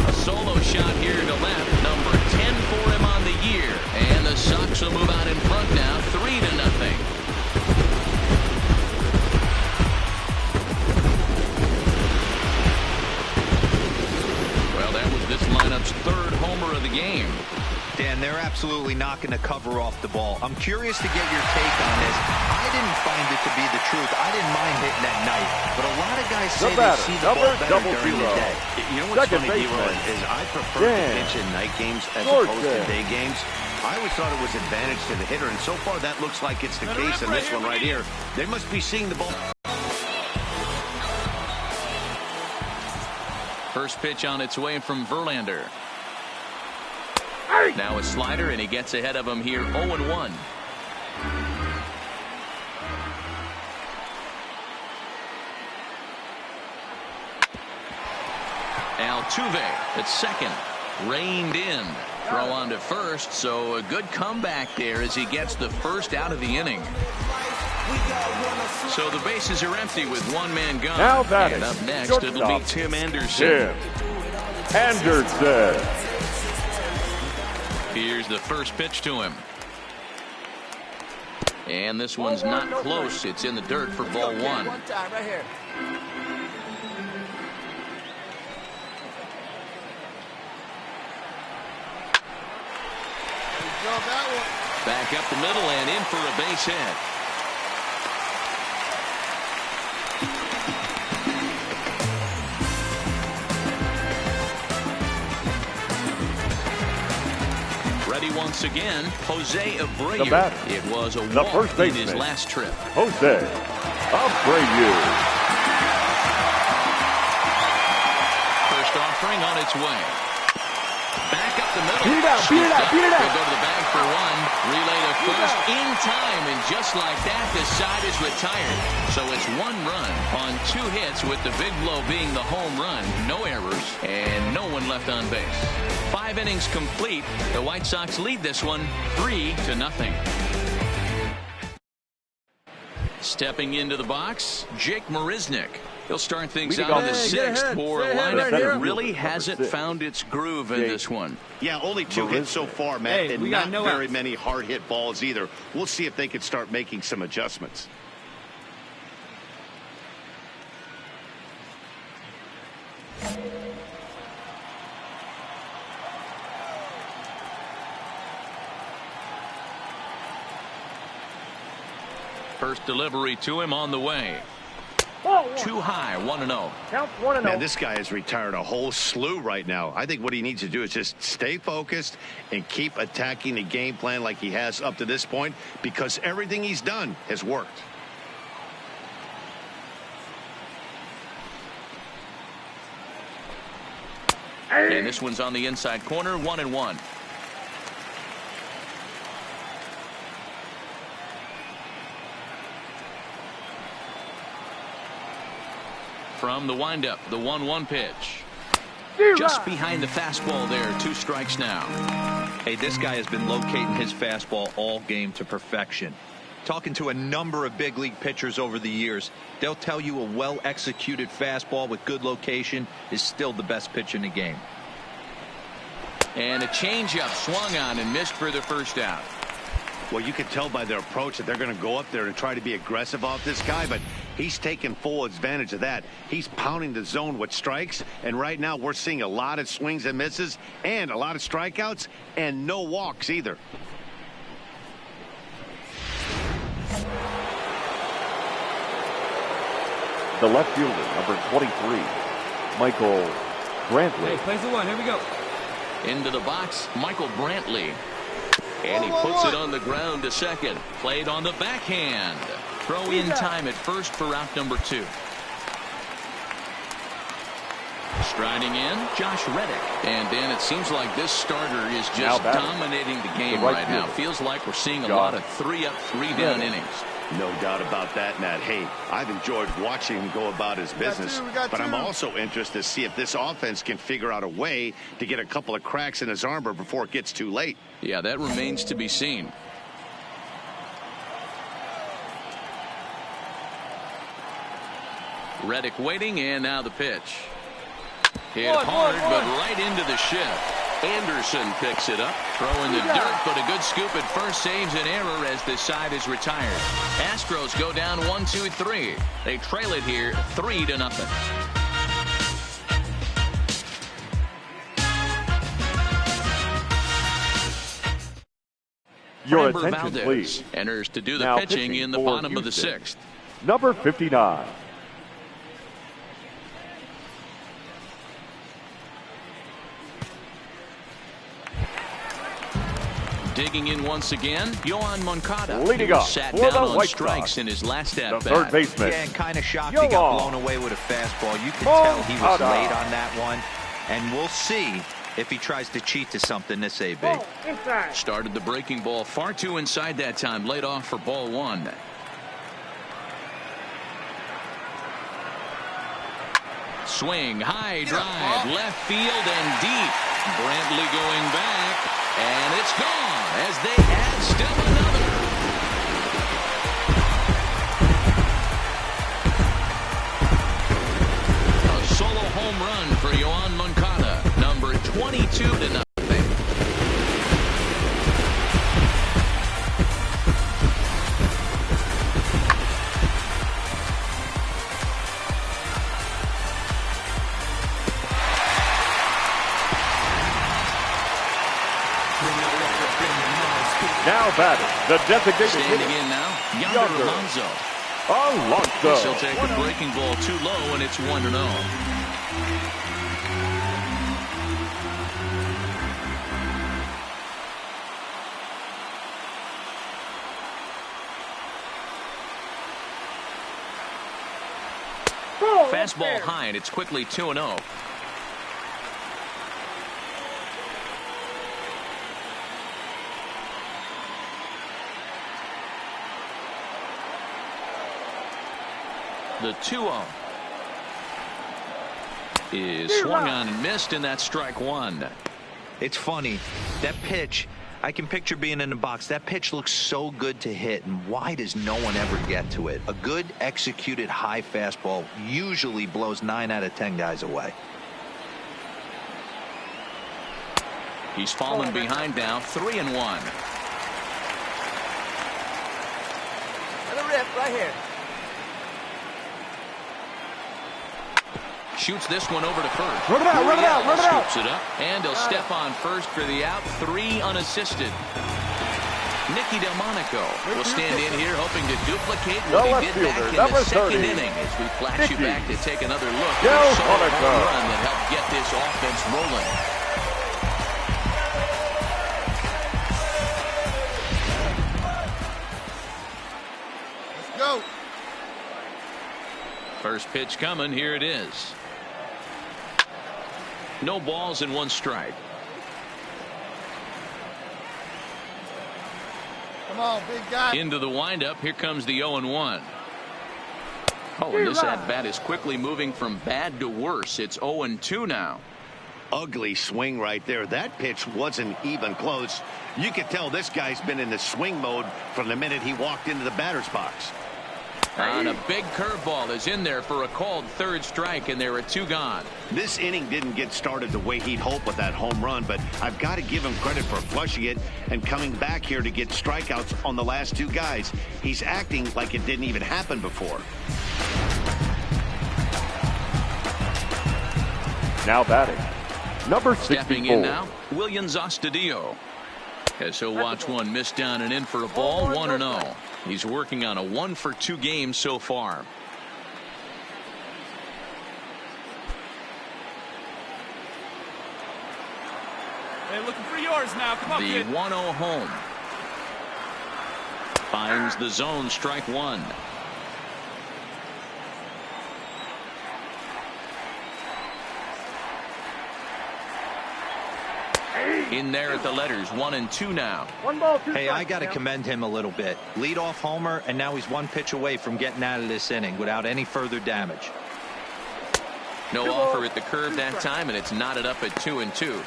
A solo shot here to left. Number 10 for him on the year. And the Sox will move out in front now, 3-0. Well, that was this lineup's 3rd homer of the game. Dan, they're absolutely not going to cover off the ball. I'm curious to get your take on this. I didn't find it to be the truth. I didn't mind hitting that night, but a lot of guys say they see the ball better during the day. You know what's funny, Hero, is I prefer to pitch in night games as opposed to day games. I always thought it was advantage to the hitter, and so far that looks like it's the case in this one right here. They must be seeing the ball. First pitch on its way from Verlander. Now a slider, and he gets ahead of him here, 0-1. Altuve at second, reined in. Throw on to first, so a good comeback there as he gets the first out of the inning. So the bases are empty with 1 man gone. Now batting, and up next, it'll be Tim Anderson. Here's the first pitch to him. And this one's not close. It's in the dirt for ball 1. One time right here. Back up the middle and in for a base hit. Ready once again, Jose Abreu. It was a walk in his last trip. Jose Abreu. First offering on its way. Back up the middle. Beat it out, beat it out, beat it out. They'll go to the bag for 1. Relay to first in time, and just like that, the side is retired. So it's 1 run on 2 hits, with the big blow being the home run. No errors, and no one left on base. 5 innings complete. The White Sox lead this one 3-0. Stepping into the box, Jake Marisnick. He'll start things Leading out in off the the sixth sixth. for a Stay ahead lineup right that here. really Number hasn't 6. found its groove in this one. Yeah, only 2 hits so far, Matt, Hey, and we not got no very outs. many hard hit balls either. We'll see if they can start making some adjustments. First delivery to him on the way. Too high, 1-0. Counts 1-0. Man, this guy has retired a whole slew right now. I think what he needs to do is just stay focused and keep attacking the game plan like he has up to this point, because everything he's done has worked. And this one's on the inside corner, 1-1. From the windup, the 1-1 pitch. Just behind the fastball there, 2 strikes now. Hey, this guy has been locating his fastball all game to perfection. Talking to a number of big league pitchers over the years, they'll tell you a well-executed fastball with good location is still the best pitch in the game. And a changeup swung on and missed for the first out. Well, you can tell by their approach that they're going to go up there and try to be aggressive off this guy, but he's taking full advantage of that. He's pounding the zone with strikes, and right now we're seeing a lot of swings and misses and a lot of strikeouts and no walks either. The left fielder, number 23, Michael Brantley. Hey, plays the 1. Here we go. Into the box, Michael Brantley. And he puts it on the ground to second. Played on the backhand. Throw in time at first for out number 2. Striding in, Josh Reddick. And Dan, it seems like this starter is just dominating the game right now. Feels like we're seeing a lot of 3-up, 3-down innings. No doubt about that, Matt. Hey, I've enjoyed watching him go about his business, but I'm also interested to see if this offense can figure out a way to get a couple of cracks in his armor before it gets too late. Yeah, that remains to be seen. Reddick waiting, and now the pitch. Hit hard, but right into the shift. Anderson picks it up, throwing the dirt, but a good scoop at first saves an error as this side is retired. Astros go down 1-2-3. They trail it here 3-0. Your Framber attention, Valdez please. enters to do the Now pitching in the for bottom of the Houston, 6th. Number 59. Digging in once again, Yoán Moncada. Leading He was off sat for down the on White strikes Sox, in his last the at-bat. third baseman. Yeah, and kind of shocked he got blown away with a fastball. You could tell he was Moncada. late on that one. And we'll see if he tries to cheat to something this AB. Started the breaking ball far too inside that time. Laid off for ball 1. Swing, high drive, left field and deep. Brantley going back, and it's gone as they add still another. A solo home run for Yoán Moncada, number 22-0. Now batting, the designated Standing hitter, in now, Yonder Alonso. Alonso. He'll take the breaking ball too low, and it's 1-0. Fastball high, and it's quickly 2-0. The 2-0 is swung on and missed, and that's strike 1. It's funny, that pitch, I can picture being in the box. That pitch looks so good to hit, and why does no one ever get to it? A good executed high fastball usually blows 9 out of 10 guys away. He's fallen behind now, 3-1. Let it rip right here. Shoots this one over to first. Run it out, run it out, run it out. Scoops it up, and he'll step on first for the out. 3 unassisted. Nicky Delmonico will stand in here hoping to duplicate what he did back in the second inning as we flash you back to take another look at the solo home run that helped get this offense rolling. Go. First pitch coming. Here it is. No balls and 1 strike. Come on, big guy. Into the windup. Here comes the 0-1. Oh, and this at-bat is quickly moving from bad to worse. It's 0-2 now. Ugly swing right there. That pitch wasn't even close. You could tell this guy's been in the swing mode from the minute he walked into the batter's box. And a big curveball is in there for a called 3rd strike, and there are 2 gone. This inning didn't get started the way he'd hoped with that home run, but I've got to give him credit for flushing it and coming back here to get strikeouts on the last 2 guys. He's acting like it didn't even happen before. Now batting, number 64. Stepping in now, Williams Astudillo. As he'll watch one miss down and in for a ball, 1-0. He's working on a 1-for-2 game so far. Hey, looking for yours now. Come on, The kid. 1-0 home. Finds the zone, strike 1. In there at the letters, 1-2 now. 1 ball, 2 Hey, I strikes, got to Cam. commend him a little bit. Leadoff homer, and now he's 1 pitch away from getting out of this inning without any further damage. No offer at the curve that time, and it's knotted up at 2-2.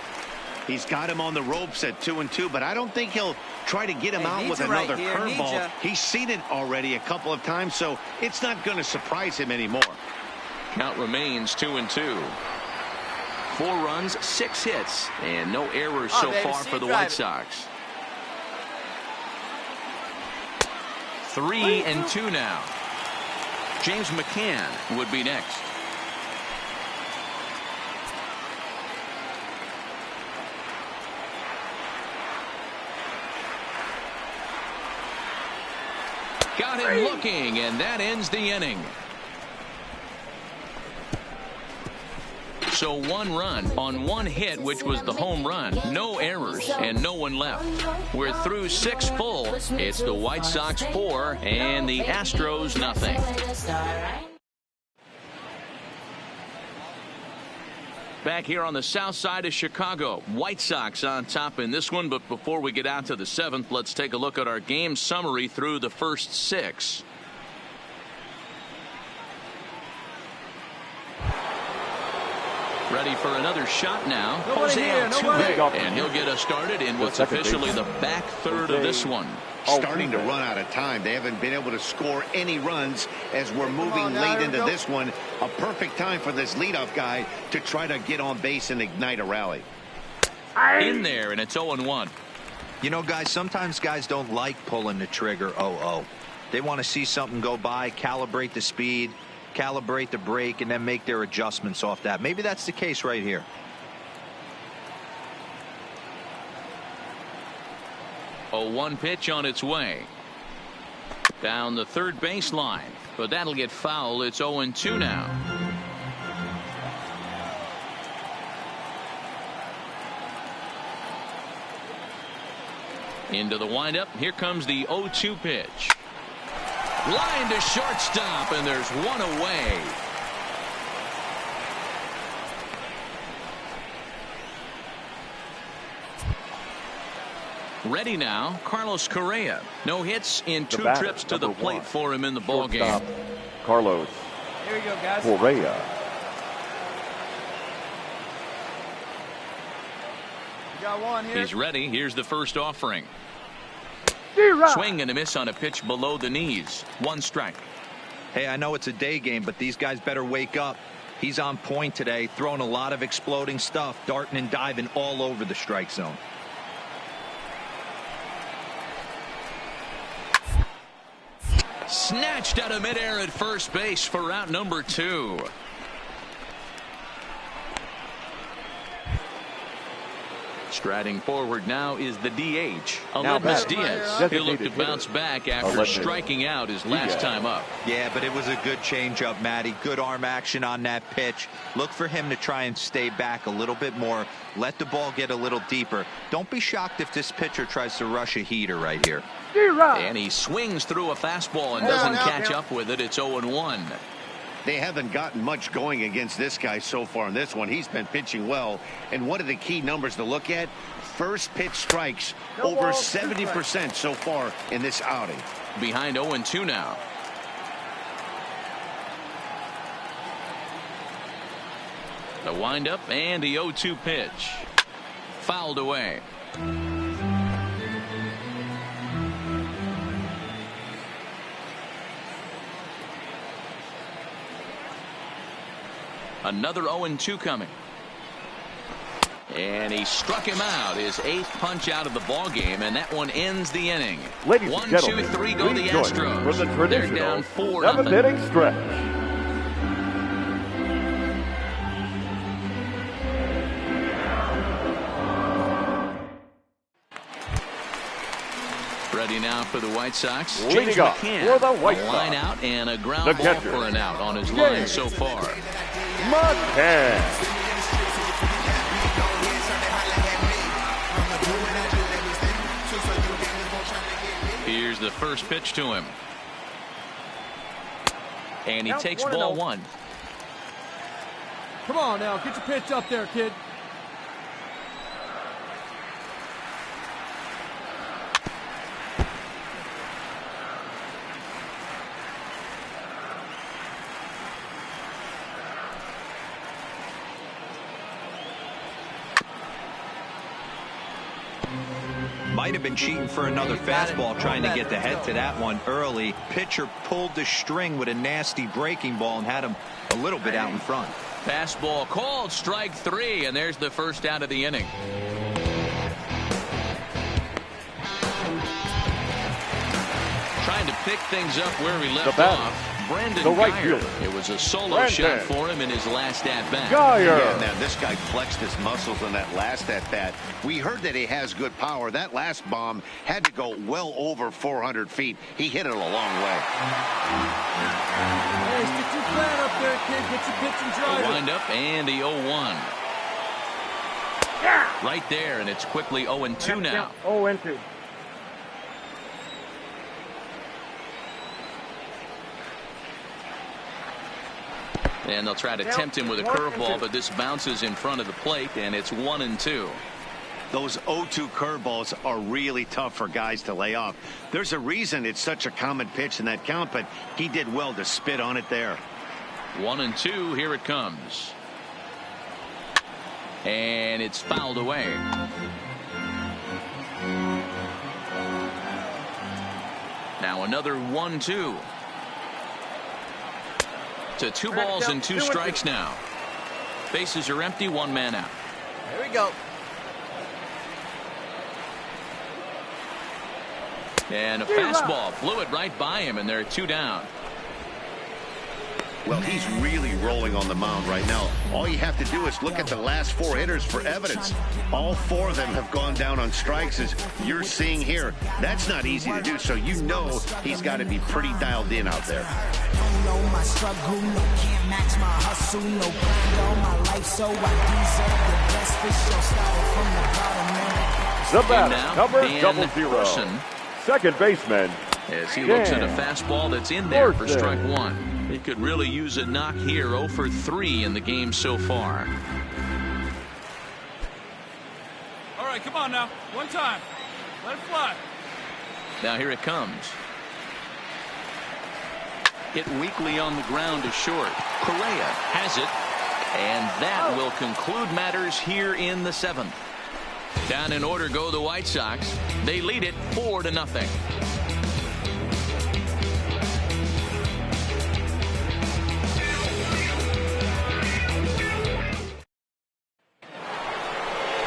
He's got him on the ropes at 2-2, but I don't think he'll try to get him out with another curveball. He's seen it already a couple of times, so it's not going to surprise him anymore. Count remains 2-2. 4 runs, 6 hits, and no errors so far for the White Sox. 3-2 now. James McCann would be next. Got him looking, and that ends the inning. So 1 run on 1 hit, which was the home run. No errors and no one left. We're through 6 full. It's the White Sox 4 and the Astros nothing. Back here on the south side of Chicago, White Sox on top in this one. But before we get out to the 7th, let's take a look at our game summary through the first 6. Ready for another shot now. Jose Altuve, and he'll get us started in what's officially the back third of this one. Starting to run out of time. They haven't been able to score any runs as we're moving late into this one. A perfect time for this leadoff guy to try to get on base and ignite a rally. In there, and it's 0-1. You know, guys, sometimes guys don't like pulling the trigger 0-0. They want to see something go by, calibrate the speed, calibrate the brake, and then make their adjustments off that. Maybe that's the case right here. A 1 pitch on its way. Down the third baseline, but that'll get foul. It's 0-2 now. Into the windup. Here comes the 0-2 pitch. Line to shortstop, and there's 1 away. Ready now, Carlos Correa. No hits in 2 trips to the plate for him in the ballgame. Carlos Here we go, guys. Correa. got one here. He's ready. Here's the first offering. Swing and a miss on a pitch below the knees. 1 strike. Hey, I know it's a day game, but these guys better wake up. He's on point today, throwing a lot of exploding stuff, darting and diving all over the strike zone. Snatched out of midair at first base for out number 2. Striding forward now is the DH, Aledmys Diaz. He'll look to bounce back after striking out his last time up. Yeah, but it was a good changeup, Matty. Good arm action on that pitch. Look for him to try and stay back a little bit more. Let the ball get a little deeper. Don't be shocked if this pitcher tries to rush a heater right here. And he swings through a fastball and doesn't catch up with it. It's 0-1. They haven't gotten much going against this guy so far in this one. He's been pitching well. And one of the key numbers to look at, first pitch strikes, over 70% so far in this outing. Behind 0-2 now. The windup and the 0-2 pitch. Fouled away. Another 0-2 coming. And he struck him out, his 8th punch out of the ball game, and that one ends the inning. Ladies 1, and 2, gentlemen, 3 go the Astros. For the They're down traditional 4-0. 7th inning stretch. Ready now for the White Sox. Leading James up McCann, for the White a line Sox. out and a ground The ball catcher, for an out on his line so far. McCann. Here's the first pitch to him. And he takes ball 1. Come on now, get your pitch up there, kid. Might have been cheating for another fastball, trying to get the head to that one early. Pitcher pulled the string with a nasty breaking ball and had him a little bit out in front. Fastball called, strike 3, and there's the first out of the inning. Trying to pick things up where he left off. Brandon right Geyer. fielder. It was a solo shot for him in his last at-bat. Geyer. Yeah, now this guy flexed his muscles on that last at-bat. We heard that he has good power. That last bomb had to go well over 400 feet. He hit it a long way. Hey, stick your plan up there, kid. Get your pitch and drive The it. wind-up and the 0-1. Right there, and it's quickly 0-2 now. 0-2. And they'll try to tempt him with a curveball, but this bounces in front of the plate, and it's 1-2. Those 0-2 curveballs are really tough for guys to lay off. There's a reason it's such a common pitch in that count, but he did well to spit on it there. 1-2, here it comes. And it's fouled away. Now another 1-2. To 2 balls and 2 strikes now. Bases are empty, 1 man out. Here we go. And a fastball flew it right by him, and they're 2 down. Well, he's really rolling on the mound right now. All you have to do is look at the last 4 hitters for evidence. All 4 of them have gone down on strikes, as you're seeing here. That's not easy to do, so you know he's got to be pretty dialed in out there. The batter, now, number Dan 00. Person. Second baseman. As he looks at a fastball that's in there for strike 1. He could really use a knock here. 0 for 3 in the game so far. All right, come on now. One time. Let it fly. Now here it comes. Hit weakly on the ground to short. Correa has it. And that will conclude matters here in the 7th. Down in order go the White Sox. They lead it 4-0.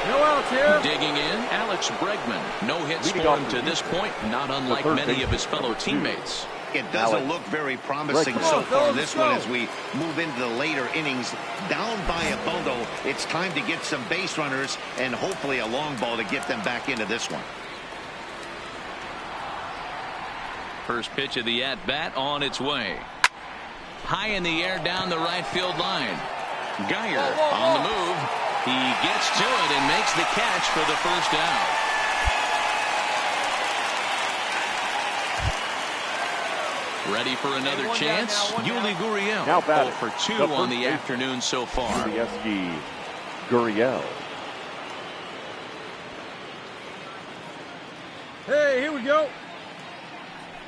No outs here. Digging in, Alex Bregman. No hits for him to this point, not unlike many of his fellow teammates. It doesn't look very promising so far this one as we move into the later innings. Down by a bundle, it's time to get some base runners and hopefully a long ball to get them back into this one. First pitch of the at-bat on its way. High in the air down the right field line. Geyer on the move. He gets to it and makes the catch for the first out. Ready for another chance? Yuli Gurriel. Now 0 for 2 on the afternoon so far. Yuli Gurriel. Hey, here we go.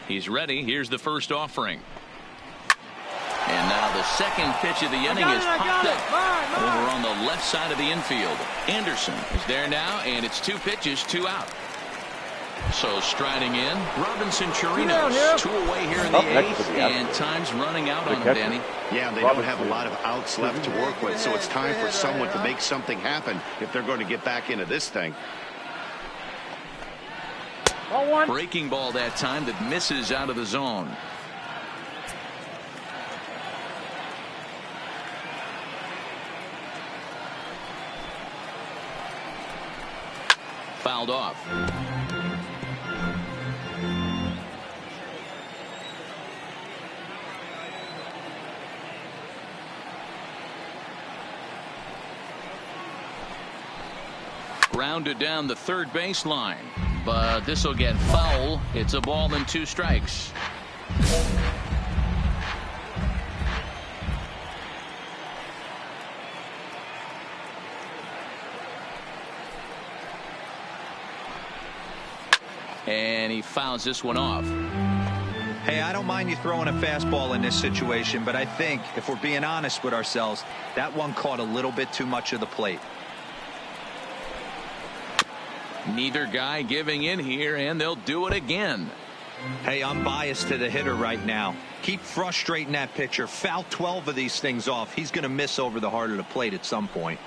He's ready. Here's the first offering. And now the second pitch of the inning is popped up over on the left side of the infield. Anderson is there now, and it's 2 pitches, 2 out. So striding in, Robinson Chirinos, 2 away here in the 8th, and time's running out on him, Danny. Yeah, they don't have a lot of outs left to work with, so it's time for someone to make something happen if they're going to get back into this thing. Breaking ball that time that misses out of the zone. Fouled off. Grounded down the third baseline, but this will get foul. It's a ball and 2 strikes. And he fouls this one off. Hey, I don't mind you throwing a fastball in this situation, but I think if we're being honest with ourselves, that one caught a little bit too much of the plate. Neither guy giving in here, and they'll do it again. Hey, I'm biased to the hitter right now. Keep frustrating that pitcher. Foul 12 of these things off. He's going to miss over the heart of the plate at some point.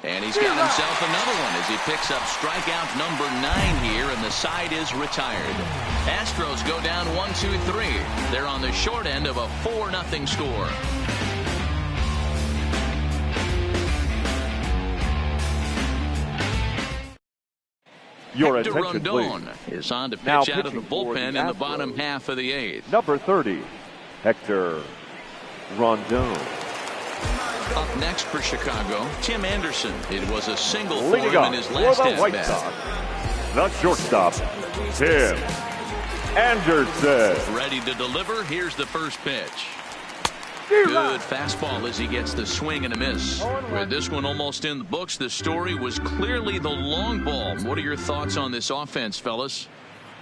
And he's got himself another one as he picks up strikeout number 9 here, and the side is retired. Astros go down 1-2-3. They're on the short end of a 4-0 score. Hector Rondon is on to pitch out of the bullpen in the bottom half of the 8th. Number 30, Hector Rondon. Up next for Chicago, Tim Anderson. It was a single for him in his last at-bat. The shortstop, Tim Anderson. Ready to deliver. Here's the first pitch. Good fastball as he gets the swing and a miss. With this one almost in the books, the story was clearly the long ball. What are your thoughts on this offense, fellas?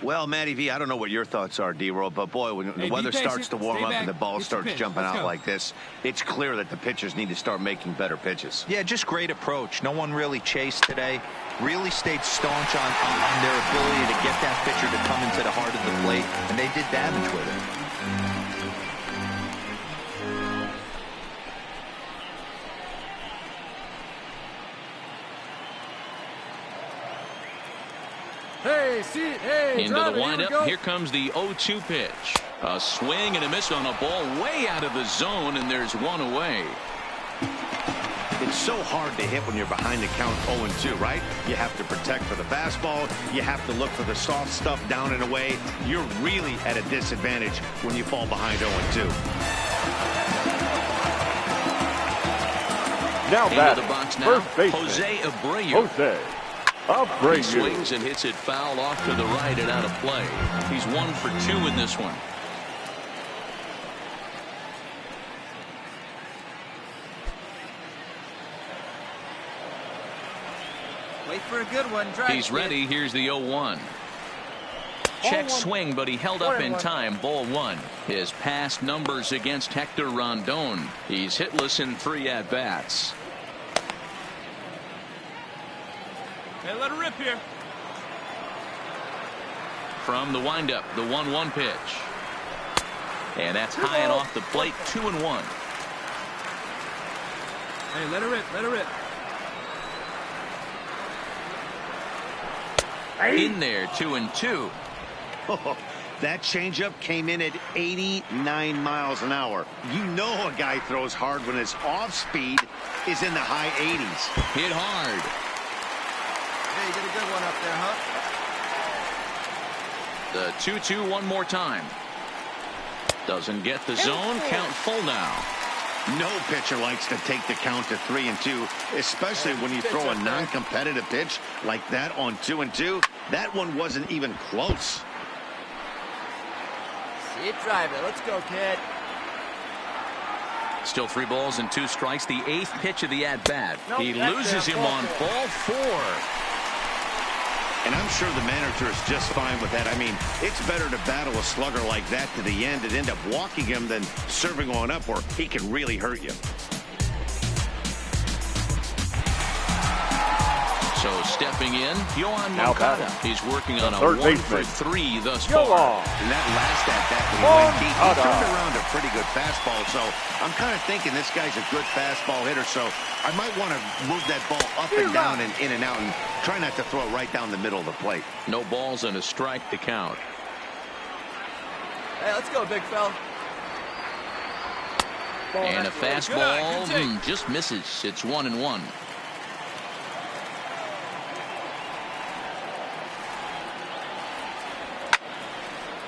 Well, Matty V, I don't know what your thoughts are, D-Roll, but boy, when the weather starts to warm up and the ball starts jumping out like this, it's clear that the pitchers need to start making better pitches. Yeah, just great approach. No one really chased today. Really stayed staunch on their ability to get that pitcher to come into the heart of the plate, and they did damage with it. Hey, into the windup. Here comes the 0-2 pitch. A swing and a miss on a ball way out of the zone, and there's one away. It's so hard to hit when you're behind the count 0-2, right? You have to protect for the fastball. You have to look for the soft stuff down and away. You're really at a disadvantage when you fall behind 0-2. Now into the box now, Jose Abreu. He swings and hits it foul off to the right and out of play. He's 1 for 2 in this one. Wait for a good one. He's ready. Here's the 0-1. Check swing, but he held up in time. Ball 1. His past numbers against Hector Rondon. He's hitless in 3 at-bats. Hey, let her rip here. From the windup, the 1-1 pitch. And that's high and off the plate, 2-1. Hey, let her rip, let her rip. In there, 2-2. Oh, that changeup came in at 89 miles an hour. You know a guy throws hard when his off speed is in the high 80s. Hit hard. Hey, you get a good one up there, huh? The 2-2 one more time. Doesn't get the zone. Count full now. No pitcher likes to take the count to 3-2, especially when you throw a non-competitive pitch like that on 2-2. That one wasn't even close. See it drive it. Let's go, kid. Still 3 balls and 2 strikes. The 8th pitch of the at-bat. He loses him on ball 4. And I'm sure the manager is just fine with that. I mean, it's better to battle a slugger like that to the end and end up walking him than serving on up, or he can really hurt you. So stepping in, Yohan Moncada. He's working on a 1-for-3 thus far. And that last at-bat when he went deep, he turned around a pretty good fastball. So I'm kind of thinking this guy's a good fastball hitter. So I might want to move that ball up and down and in and out and try not to throw it right down the middle of the plate. No balls and a strike to count. Hey, let's go, big fella. And a fastball just misses. It's 1-1.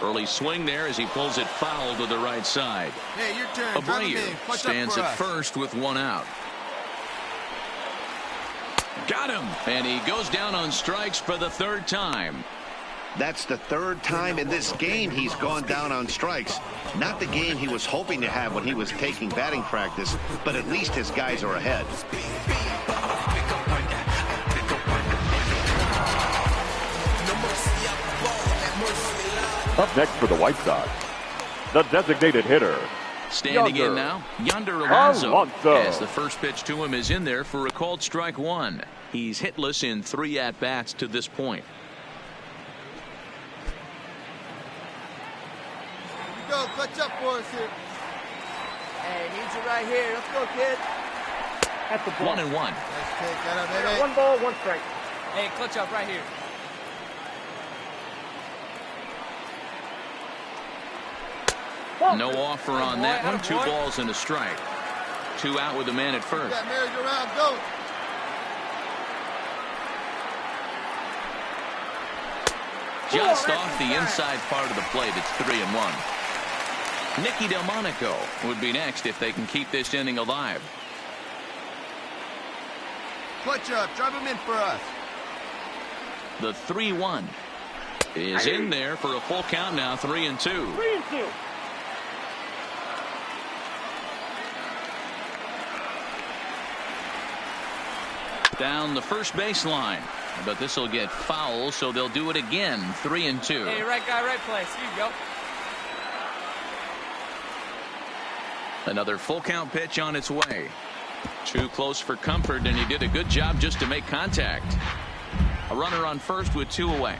Early swing there as he pulls it foul to the right side. Hey, your turn. Abreu stands at first with 1 out. Got him. And he goes down on strikes for the 3rd time. That's the 3rd time in this game he's gone down on strikes. Not the game he was hoping to have when he was taking batting practice, but at least his guys are ahead. Up next for the White Sox, the designated hitter. Standing in now, Yonder Alonso. As the first pitch to him is in there for a called strike 1. He's hitless in 3 at-bats to this point. Here we go, clutch up for us here. Hey, needs you right here. Let's go, kid. At the 1-1. Nice take, got him, baby. 1 ball, 1 strike. Hey, clutch up right here. No offer on that one. 2 balls and a strike. 2 out with a man at first. Got merry-go-round, go. Just off the inside part of the plate. It's 3-1. Nicky Delmonico would be next if they can keep this inning alive. Clutch up, drive him in for us. The 3-1 is in there for a full count now. 3-2. 3-2. Down the first baseline, but this will get foul, so they'll do it again. 3-2. Hey, right guy, right place. Here you go. Another full count pitch on its way. Too close for comfort, and he did a good job just to make contact. A runner on first with 2 away.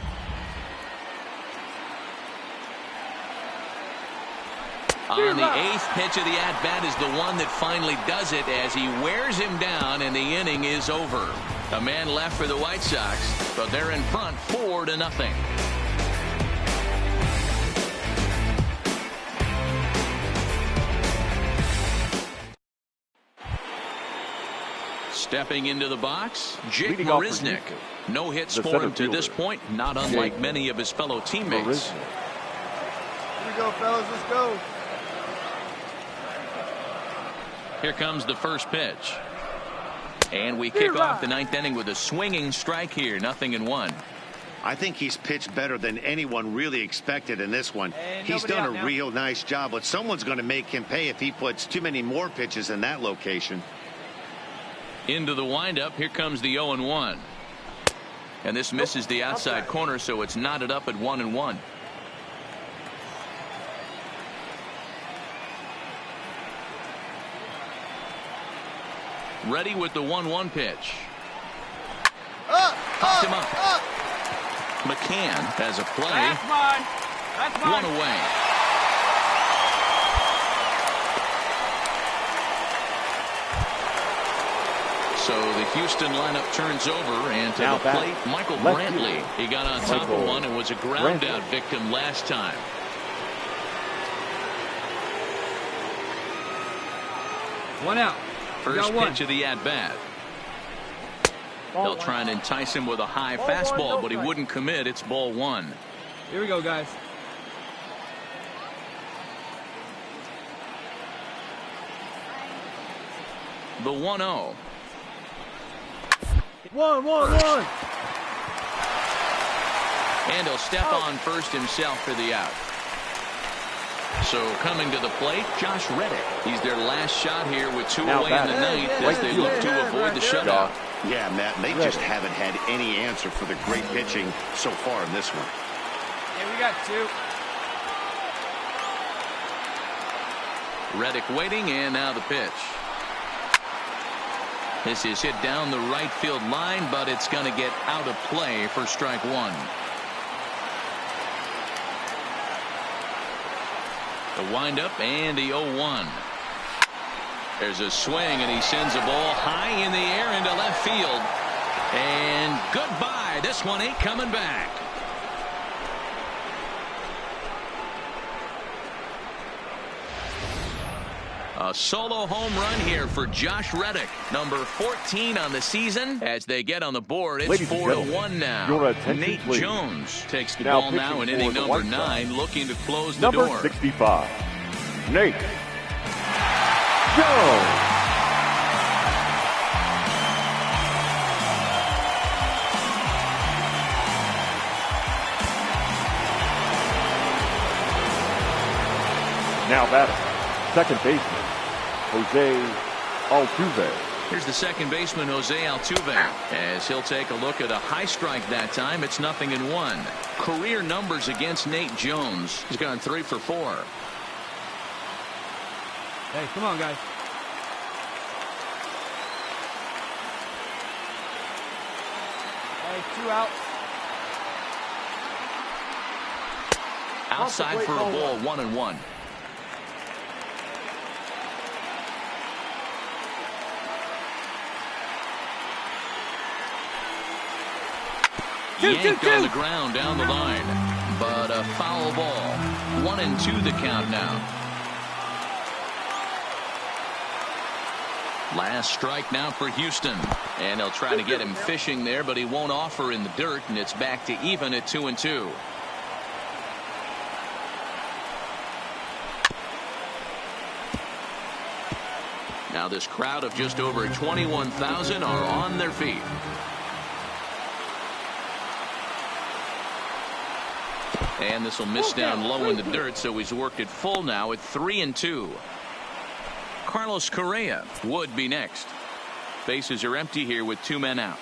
On the 8th pitch of the at-bat is the one that finally does it as he wears him down, and the inning is over. A man left for the White Sox, but they're in front 4-0. Stepping into the box, Jake Marisnick. No hits for him to this point, not unlike many of his fellow teammates. Here we go, fellas. Let's go. Here comes the first pitch. And we kick off the 9th inning with a swinging strike here. 0-1. I think he's pitched better than anyone really expected in this one. He's done a real nice job, but someone's going to make him pay if he puts too many more pitches in that location. Into the windup. Here comes the 0-1. And this misses the outside corner, so it's knotted up at 1-1. Ready with the 1-1 pitch. picks him up. McCann has a play. That's mine. That's mine. One away. So the Houston lineup turns over, and to now the plate, Michael Brantley. He got on top of one and was a ground out victim last time. One out. First pitch of the at-bat. They'll try and entice him with a high fastball, but he wouldn't commit. It's ball one. Here we go, guys. The 1-0. 1-1-1. And he'll step on first himself for the out. So coming to the plate, Josh Reddick. He's their last shot here with two away in the ninth as they look to avoid the shutout. Yeah, Matt, and they just haven't had any answer for the great pitching so far in this one. Yeah, we got two. Reddick waiting, and now the pitch. This is hit down the right field line, but it's going to get out of play for strike one. The windup and the 0-1. There's a swing, and he sends a ball high in the air into left field. And goodbye. This one ain't coming back. A solo home run here for Josh Reddick, number 14 on the season. As they get on the board, it's 4-1 now. Nate Jones takes the ball now in inning number 9, looking to close the door. Number 65, Nate Jones. Now batting, second baseman, Jose Altuve. Here's the second baseman, Jose Altuve, as he'll take a look at a high strike that time. It's 0-1. Career numbers against Nate Jones. He's gone 3 for 4. Hey, come on, guys. Hey, 2 out. Outside for a ball, 1-1. Yanked on the ground down the line, but a foul ball. 1-2 the count now. Last strike now for Houston, and they'll try to get him fishing there, but he won't offer in the dirt, and it's back to even at 2-2. Now this crowd of just over 21,000 are on their feet. And this will miss down low in the dirt, so he's worked it full now at 3-2. Carlos Correa would be next. Bases are empty here with 2 men out.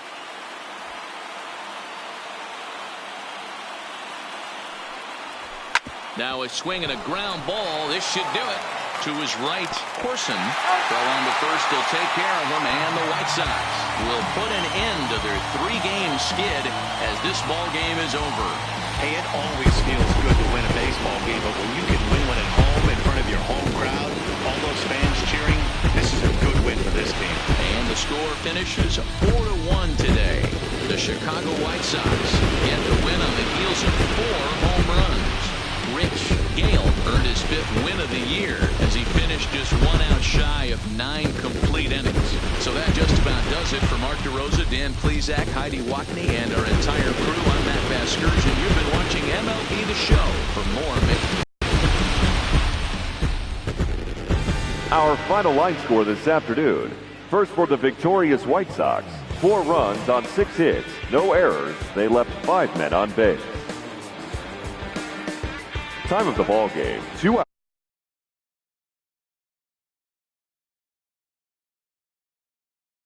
Now a swing and a ground ball. This should do it. To his right, Corson. Throw on to first. They'll take care of him, and the White Sox will put an end to their 3-game skid as this ball game is over. Hey, it always feels good to win a baseball game, but when you can win one at home in front of your home crowd, all those fans cheering, this is a good win for this team. And the score finishes 4-1 today. The Chicago White Sox get the win on the heels of 4 home runs. RICHGALE earned his 5th win of the year as he finished just 1 out shy of 9 complete innings. So that just about does it for Mark DeRosa, Dan Plesac, Heidi Watney, and our entire crew. I'm Matt Vasgersian. You've been watching MLB The Show. For more, Our final line score this afternoon. First for the victorious White Sox. 4 runs on 6 hits, no errors. They left 5 men on base. Time of the ball game, 2 hours.